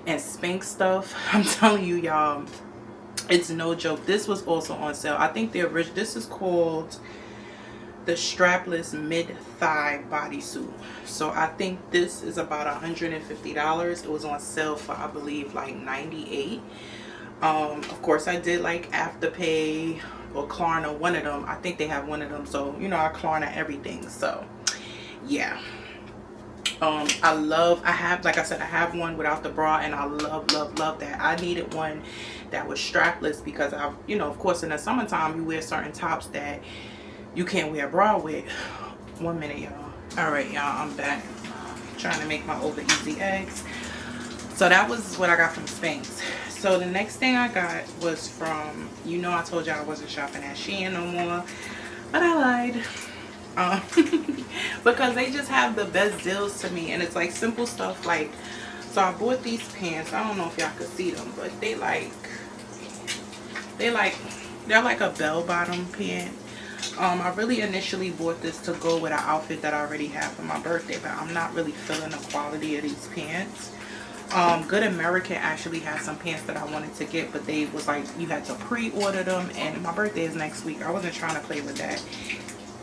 And Spanx stuff, I'm telling you, y'all, it's no joke. This was also on sale. I think the original, this is called the strapless mid-thigh bodysuit. So I think this is about $150. It was on sale for, I believe, like $98. Of course, I did like Afterpay or Klarna, one of them. I think they have one of them, so you know, I Klarna everything. So yeah, I have, like I said, I have one without the bra, and I love that. I needed one that was strapless because I, you know, of course in the summertime you wear certain tops that you can't wear a bra with. 1 minute, y'all. All right, y'all, I'm back. Trying to make my over easy eggs. So that was what I got from Spanx. So the next thing I got was from, you know, I told y'all I wasn't shopping at Shein no more, but I lied. Because they just have the best deals to me, and it's like simple stuff. Like, so I bought these pants. I don't know if y'all could see them, but they're like a bell bottom pant. I really initially bought this to go with an outfit that I already have for my birthday, but I'm not really feeling the quality of these pants. Good American actually had some pants that I wanted to get, but they was like, you had to pre-order them, and my birthday is next week. I wasn't trying to play with that,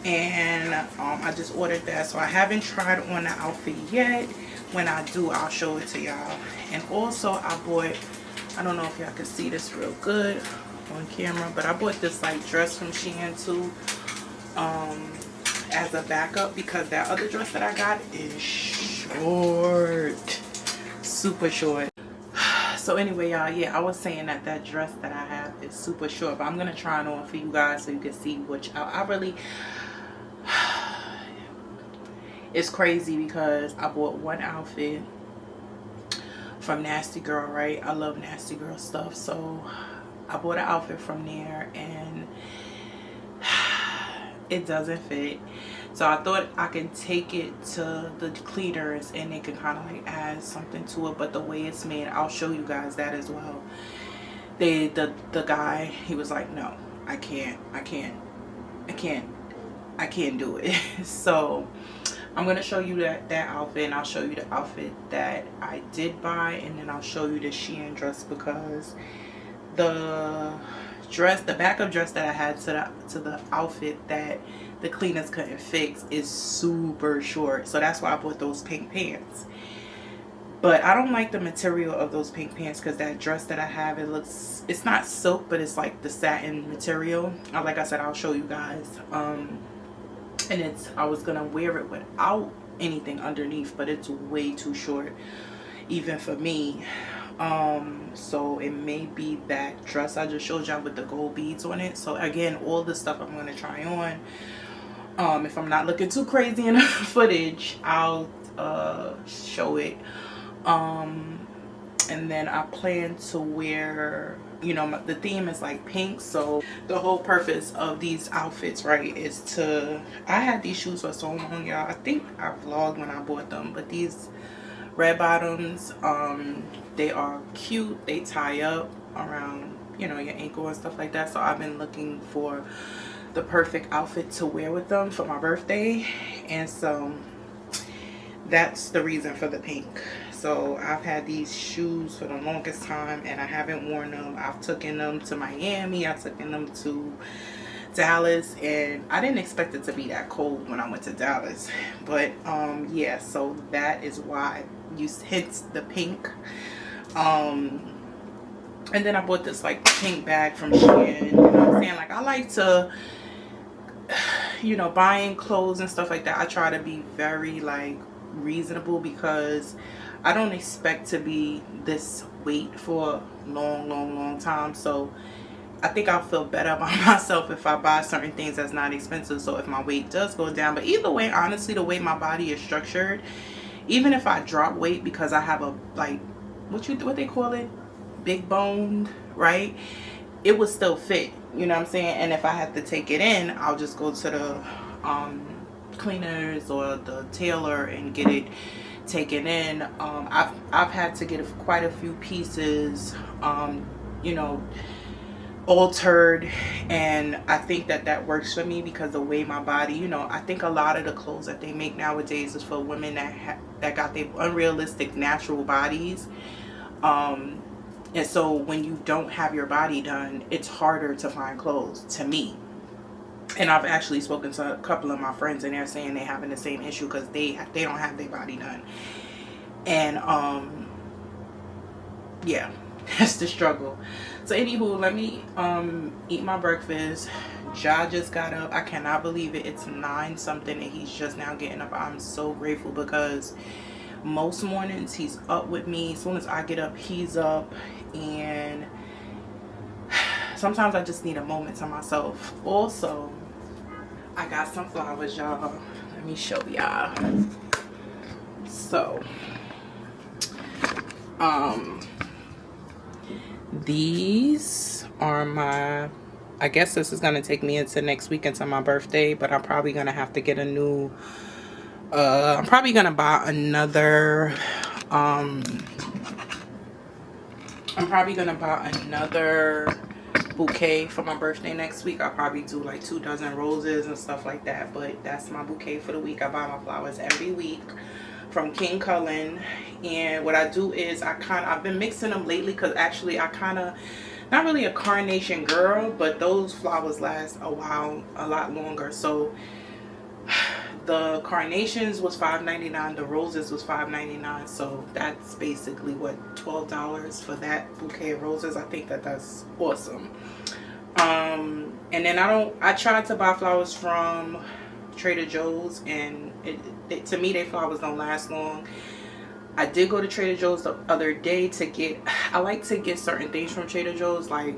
and I just ordered that. So I haven't tried on the outfit yet. When I do, I'll show it to y'all. And also I bought, I don't know if y'all can see this real good on camera, but I bought this like dress from Shein too. as a backup because that other dress that I got is short, super short. So anyway, y'all, yeah, I was saying that that dress that I have is super short, but I'm gonna try it on for you guys so you can see which I really. It's crazy because I bought one outfit from Nasty Girl, right? I love Nasty Girl stuff, so I bought an outfit from there and it doesn't fit. So I thought I could take it to the cleaners and they can kind of like add something to it, but the way it's made, I'll show you guys that as well. The guy, he was like, no, I can't do it. So I'm gonna show you that outfit, and I'll show you the outfit that I did buy, and then I'll show you the Shein dress because the backup dress that I had to the outfit that the cleaners couldn't fix is super short, so that's why I bought those pink pants. But I don't like the material of those pink pants because that dress that I have, it's not silk, but it's like the satin material. Like I said, I'll show you guys. And I was gonna wear it without anything underneath, but it's way too short even for me. So it may be that dress I just showed y'all with the gold beads on it. So again, all the stuff I'm gonna try on. If I'm not looking too crazy in the footage, I'll show it. And then I plan to wear, you know, the theme is like pink, so the whole purpose of these outfits, right, is to, I had these shoes for so long, y'all. I think I vlogged when I bought them, but these red bottoms, they are cute. They tie up around, you know, your ankle and stuff like that. So I've been looking for the perfect outfit to wear with them for my birthday, and so that's the reason for the pink. So I've had these shoes for the longest time and I haven't worn them. I've taken them to Miami, I've taken them to Dallas, and I didn't expect it to be that cold when I went to Dallas. But yeah, so that is why you hit the pink. And then I bought this like pink bag from Shein. You know what I'm saying? Like, I like to, you know, buying clothes and stuff like that, I try to be very like reasonable because I don't expect to be this weight for a long time. So I think I'll feel better about myself if I buy certain things that's not expensive, so if my weight does go down. But either way, honestly, the way my body is structured, even if I drop weight because I have a, like, what they call it, big boned, right, it would still fit, you know what I'm saying? And if I have to take it in, I'll just go to the cleaners or the tailor and get it taken in. I've had to get quite a few pieces, you know, altered, and I think that works for me because the way my body, you know, I think a lot of the clothes that they make nowadays is for women that got their unrealistic natural bodies, and so when you don't have your body done, it's harder to find clothes, to me. And I've actually spoken to a couple of my friends and they're saying they're having the same issue because they don't have their body done. And yeah, that's the struggle. So anywho, let me eat my breakfast. Ja just got up. I cannot believe it. It's 9 something and he's just now getting up. I'm so grateful because most mornings he's up with me. As soon as I get up, he's up. And sometimes I just need a moment to myself. Also, I got some flowers, y'all. Let me show y'all. So, these are my, I guess this is gonna take me into next week until my birthday, but I'm probably gonna have to get a new, I'm probably gonna buy another, I'm probably gonna buy another bouquet for my birthday next week. I'll probably do like 2 dozen roses and stuff like that, but that's my bouquet for the week. I buy my flowers every week from King Cullen, and what I do is I've been mixing them lately because actually I kind of, not really a carnation girl, but those flowers last a while, a lot longer. So the carnations was $5.99, the roses was $5.99, so that's basically what, $12 for that bouquet of roses. I think that's awesome. And then I tried to buy flowers from Trader Joe's, and to me, their flowers don't last long. I did go to Trader Joe's the other day to get, I like to get certain things from Trader Joe's, like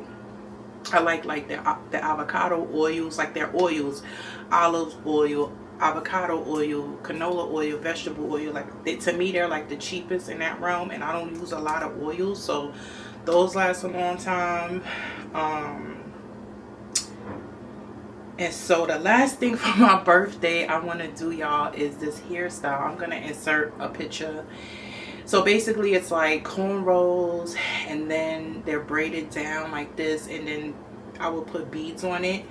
I like the avocado oils, like their oils, olive oil, avocado oil, canola oil, vegetable oil. Like to me, they're like the cheapest in that realm, and I don't use a lot of oils, so those last a long time. And so the last thing for my birthday I want to do, y'all, is this hairstyle. I'm gonna insert a picture. So basically it's like cornrows, and then they're braided down like this, and then I will put beads on it.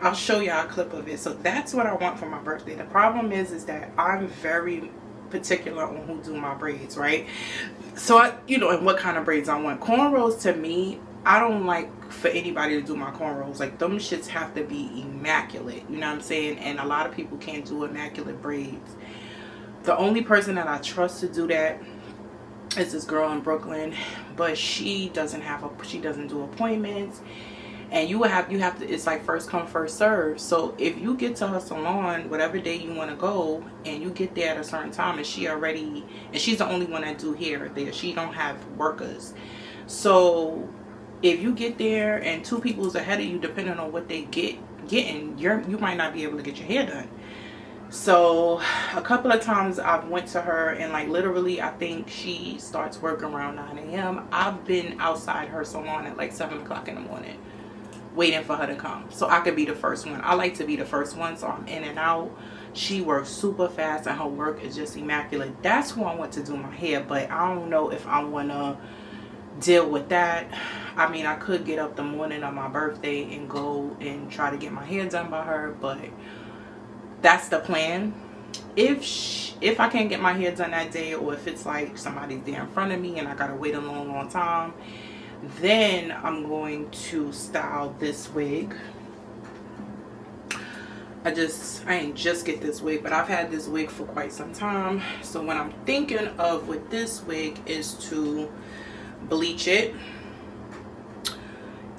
I'll show y'all a clip of it. So that's what I want for my birthday. The problem is that I'm very particular on who do my braids, right? So and what kind of braids I want. Cornrows, to me, I don't like for anybody to do my cornrows. Like, them shits have to be immaculate, you know what I'm saying? And a lot of people can't do immaculate braids. The only person that I trust to do that is this girl in Brooklyn, but she doesn't do appointments, and you have to, it's like first come first serve. So if you get to her salon whatever day you want to go, and you get there at a certain time, and she's the only one that do hair there, she don't have workers. So if you get there and two people's ahead of you, depending on what they getting, you might not be able to get your hair done. So a couple of times I've went to her, and like literally I think she starts work around 9 a.m. I've been outside her salon at like 7 o'clock in the morning waiting for her to come, so I could be the first one. I like to be the first one, so I'm in and out. She works super fast, and her work is just immaculate. That's who I want to do my hair, but I don't know if I want to deal with that. I mean, I could get up the morning of my birthday and go and try to get my hair done by her, but that's the plan. If I can't get my hair done that day, or if it's like somebody's there in front of me and I gotta wait a long time, then I'm going to style this wig. I ain't just get this wig, but I've had this wig for quite some time. So what I'm thinking of with this wig is to bleach it,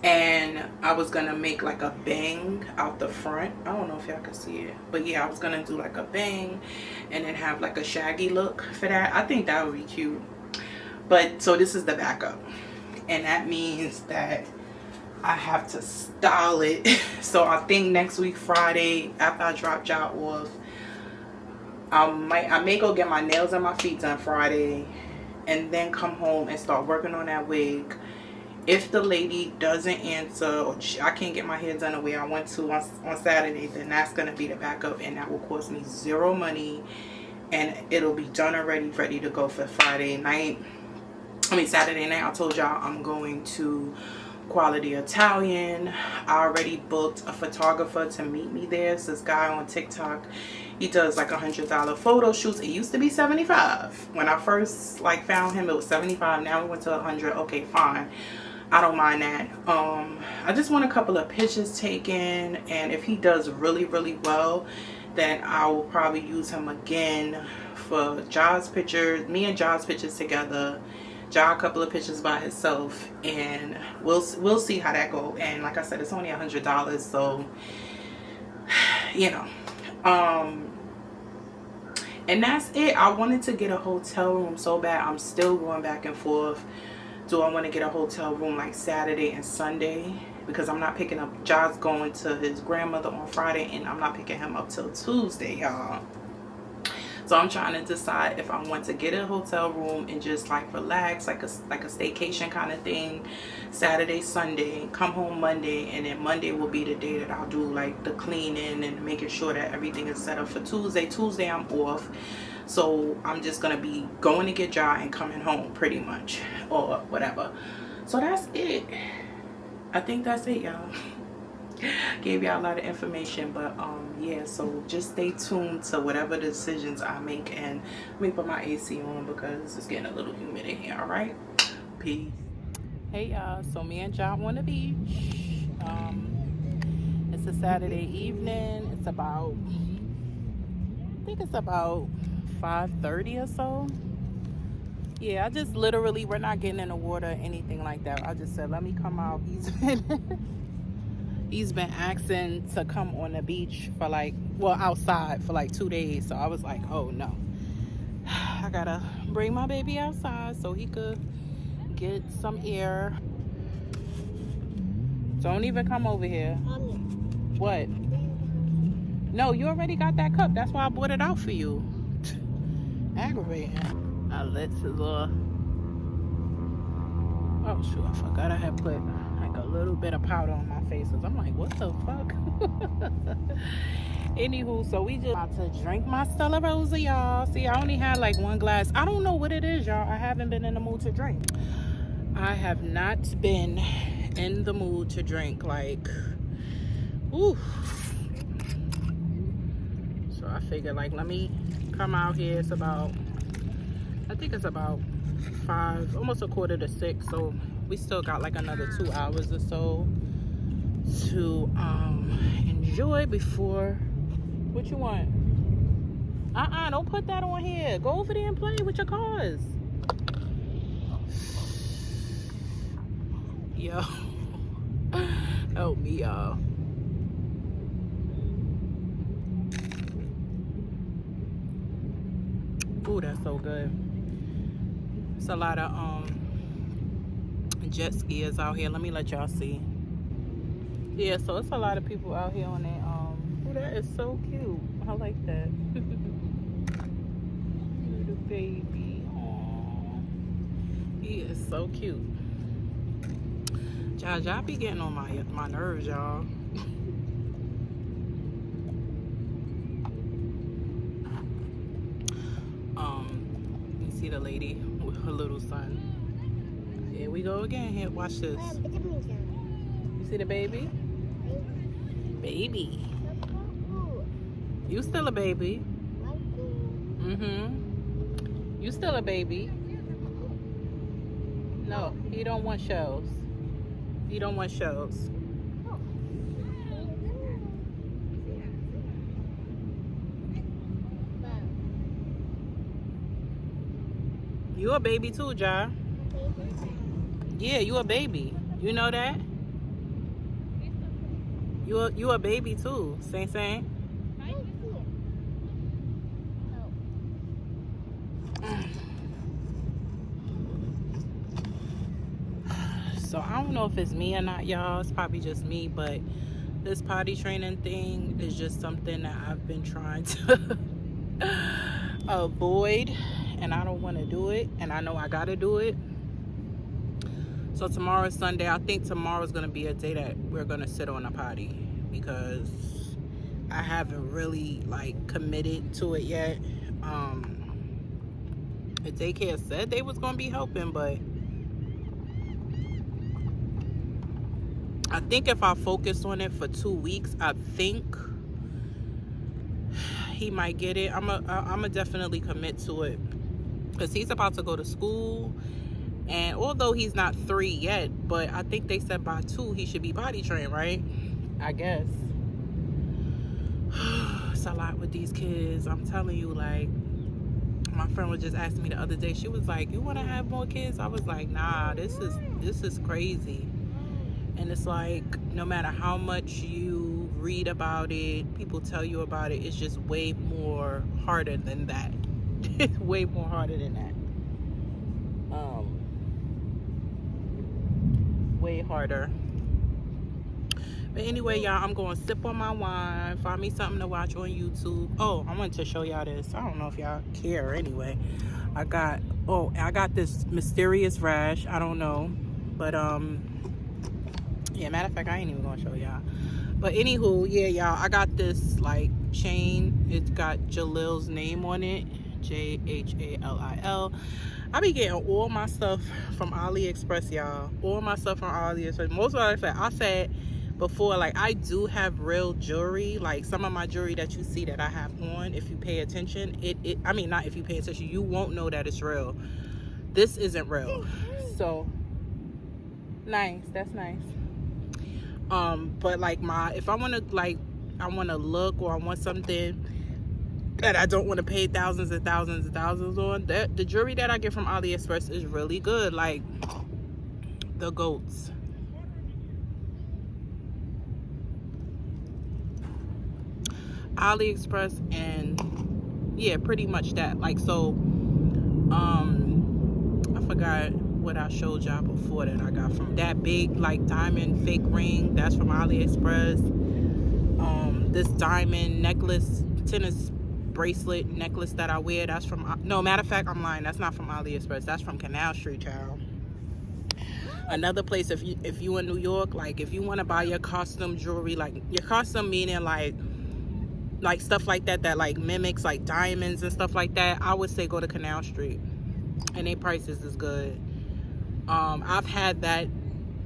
and I was gonna make like a bang out the front. I don't know if y'all can see it, but yeah, I was gonna do like a bang and then have like a shaggy look for that. I think that would be cute. But so this is the backup, and that means that I have to style it. So I think next week Friday, after I drop y'all off, I may go get my nails and my feet done Friday, and then come home and start working on that wig. If the lady doesn't answer, or I can't get my hair done the way I want to on Saturday, then that's going to be the backup, and that will cost me zero money, and it'll be done already, ready to go for Saturday night. I told y'all I'm going to Quality Italian. I already booked a photographer to meet me there. It's this guy on TikTok. He does like $100 photo shoots. It used to be $75. When I first like found him, it was $75. Now we went to $100. Okay, fine. I don't mind that. I just want a couple of pictures taken, and if he does really well, then I will probably use him again for Ja's pictures, me and Ja's pictures together, Ja a couple of pictures by himself, and we'll see how that go. And like I said, it's only $100, so you know. And that's it. I wanted to get a hotel room so bad. I'm still going back and forth. Do I want to get a hotel room like Saturday and Sunday? Because I'm not picking up, Ja's going to his grandmother on Friday, and I'm not picking him up till Tuesday, y'all. So I'm trying to decide if I want to get a hotel room and just like relax, like a staycation kind of thing, Saturday, Sunday, come home Monday, and then Monday will be the day that I'll do like the cleaning and making sure that everything is set up for Tuesday. Tuesday I'm off, so I'm just gonna be going to get Ja and coming home pretty much, or whatever. So that's it. I think that's it, y'all. Gave y'all a lot of information, but yeah, so just stay tuned to whatever decisions I make, and let me put my AC on because it's getting a little humid in here. All right, peace. Hey y'all, so me and Ja on the beach. It's a Saturday evening. It's about, I think it's about 5:30 or so. Yeah, I just literally, we're not getting in the water or anything like that. I just said, let me come out. he's been asking to come on the beach for like, well, outside for like 2 days. So I was like, oh no, I gotta bring my baby outside so he could get some air. Don't even come over here. What? No, you already got that cup. That's why I bought it out for you. Aggravating. My lips is all... Oh shoot, I forgot I had put like a little bit of powder on my face. Cause I'm like, what the fuck? Anywho, so we just about to drink my Stella Rosa, y'all. See, I only had like 1 glass. I don't know what it is, y'all. I haven't been in the mood to drink. I have not been in the mood to drink. Like, ooh. So I figured, like, let me come out here. It's about, I think it's about 5, almost 5:45. So we still got like another 2 hours or so to enjoy before. What you want? Don't put that on here. Go over there and play with your cars. Yo, help me, y'all. Ooh, that's so good. It's a lot of jet skiers out here. Let me let y'all see. Yeah, so it's a lot of people out here on that. Oh, that is so cute. I like that. Little baby. Aww. He is so cute. Y'all be getting on my nerves, y'all. You see the lady with her little son. Here we go again. Here, watch this. You see the baby? Baby. You still a baby. You still a baby. No, he don't want shells. He don't want shells. You a baby too, Ja. Yeah, you a baby. You know that? You a baby too. Same. So I don't know if it's me or not, y'all. It's probably just me, but this potty training thing is just something that I've been trying to avoid, and I don't want to do it, and I know I gotta do it. So tomorrow is Sunday. I think tomorrow is gonna be a day that we're gonna sit on a potty, because I haven't really like committed to it yet. The daycare said they was gonna be helping, but I think if I focus on it for 2 weeks, I think he might get it. I'm definitely commit to it, because he's about to go to school, and although he's not 3 yet, but I think they said by 2 he should be potty trained, right? I guess. It's a lot with these kids. I'm telling you, like, my friend was just asking me the other day. She was like, "You want to have more kids?" I was like, "Nah, this is crazy." And it's like, no matter how much you read about it, people tell you about it, it's just way more harder than that. It's way more harder than that. Way harder. But anyway, y'all, I'm going to sip on my wine, find me something to watch on YouTube. Oh, I wanted to show y'all this. I don't know if y'all care anyway. I got this mysterious rash. I don't know. But, yeah, matter of fact, I ain't even gonna show y'all. But anywho, yeah, y'all, I got this like chain. It's got Jalil's name on it, JHALIL. I be getting all my stuff from AliExpress, y'all. All my stuff from AliExpress. Most of it, I said before, like, I do have real jewelry. Like, some of my jewelry that you see that I have on, if you pay attention, I mean, not if you pay attention, you won't know that it's real. This isn't real. So nice. That's nice. But like if I want to, like, I want to look, or I want something that I don't want to pay thousands and thousands and thousands on, the jewelry that I get from AliExpress is really good. Like the goats. AliExpress, and yeah, pretty much that. Like, so I forgot what I showed y'all before that I got from that big like diamond fake ring. That's from AliExpress. This diamond necklace, tennis bracelet necklace that I wear, that's from, no, matter of fact, I'm lying, that's not from AliExpress, that's from Canal Street, child. Another place, if you in New York, like if you want to buy your costume jewelry, like your costume meaning like stuff like that like mimics like diamonds and stuff like that, I would say go to Canal Street, and their prices is good. I've had that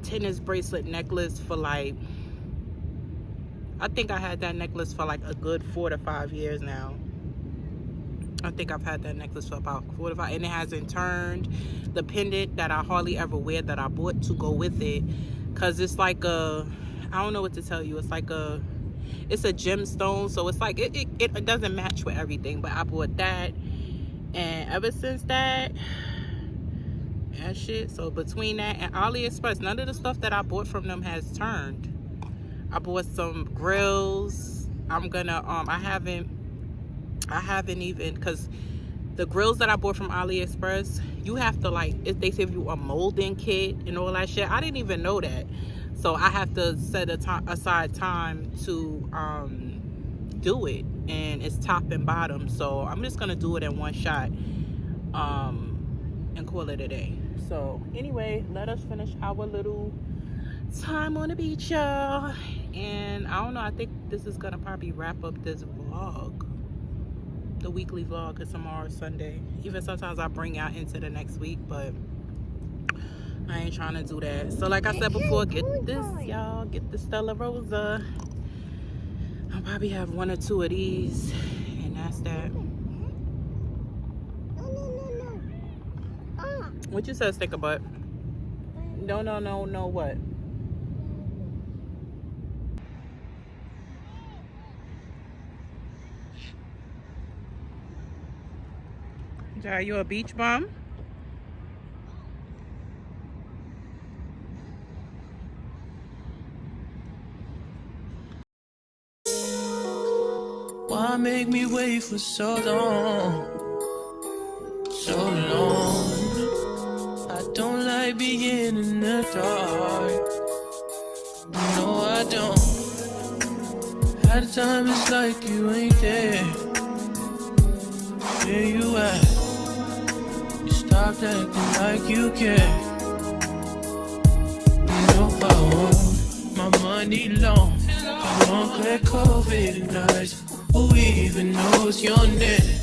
tennis bracelet necklace for like, I think I had that necklace for like a good 4 to 5 years now. I think I've had that necklace for about 4 to 5, and it hasn't turned. The pendant that I hardly ever wear that I bought to go with it, because it's like a, I don't know what to tell you, it's like a, it's a gemstone, so it's like it doesn't match with everything, but I bought that, and ever since that shit, so between that and AliExpress, none of the stuff that I bought from them has turned. I bought some grills. I'm gonna I haven't even, because the grills that I bought from AliExpress, you have to like, if they give you a molding kit and all that shit, I didn't even know that. So I have to set aside time to do it, and it's top and bottom, so I'm just gonna do it in one shot and call it a day. So anyway, let us finish our little time on the beach, y'all. And I don't know, I think this is gonna probably wrap up this vlog, the weekly vlog, because tomorrow is Sunday. Even sometimes I bring out into the next week, but I ain't trying to do that. So like I said before, get this, y'all, get the Stella Rosa. I'll probably have 1 or 2 of these, and that's that. What you said, sticker butt? No, what? Are you a beach bum? Why make me wait for so long? So long. I don't like being in the dark. No, I don't. At the time it's like you ain't there. Where you at? You stopped acting like you care. You know I want my money long. I won't clear COVID nights. Who even knows your name?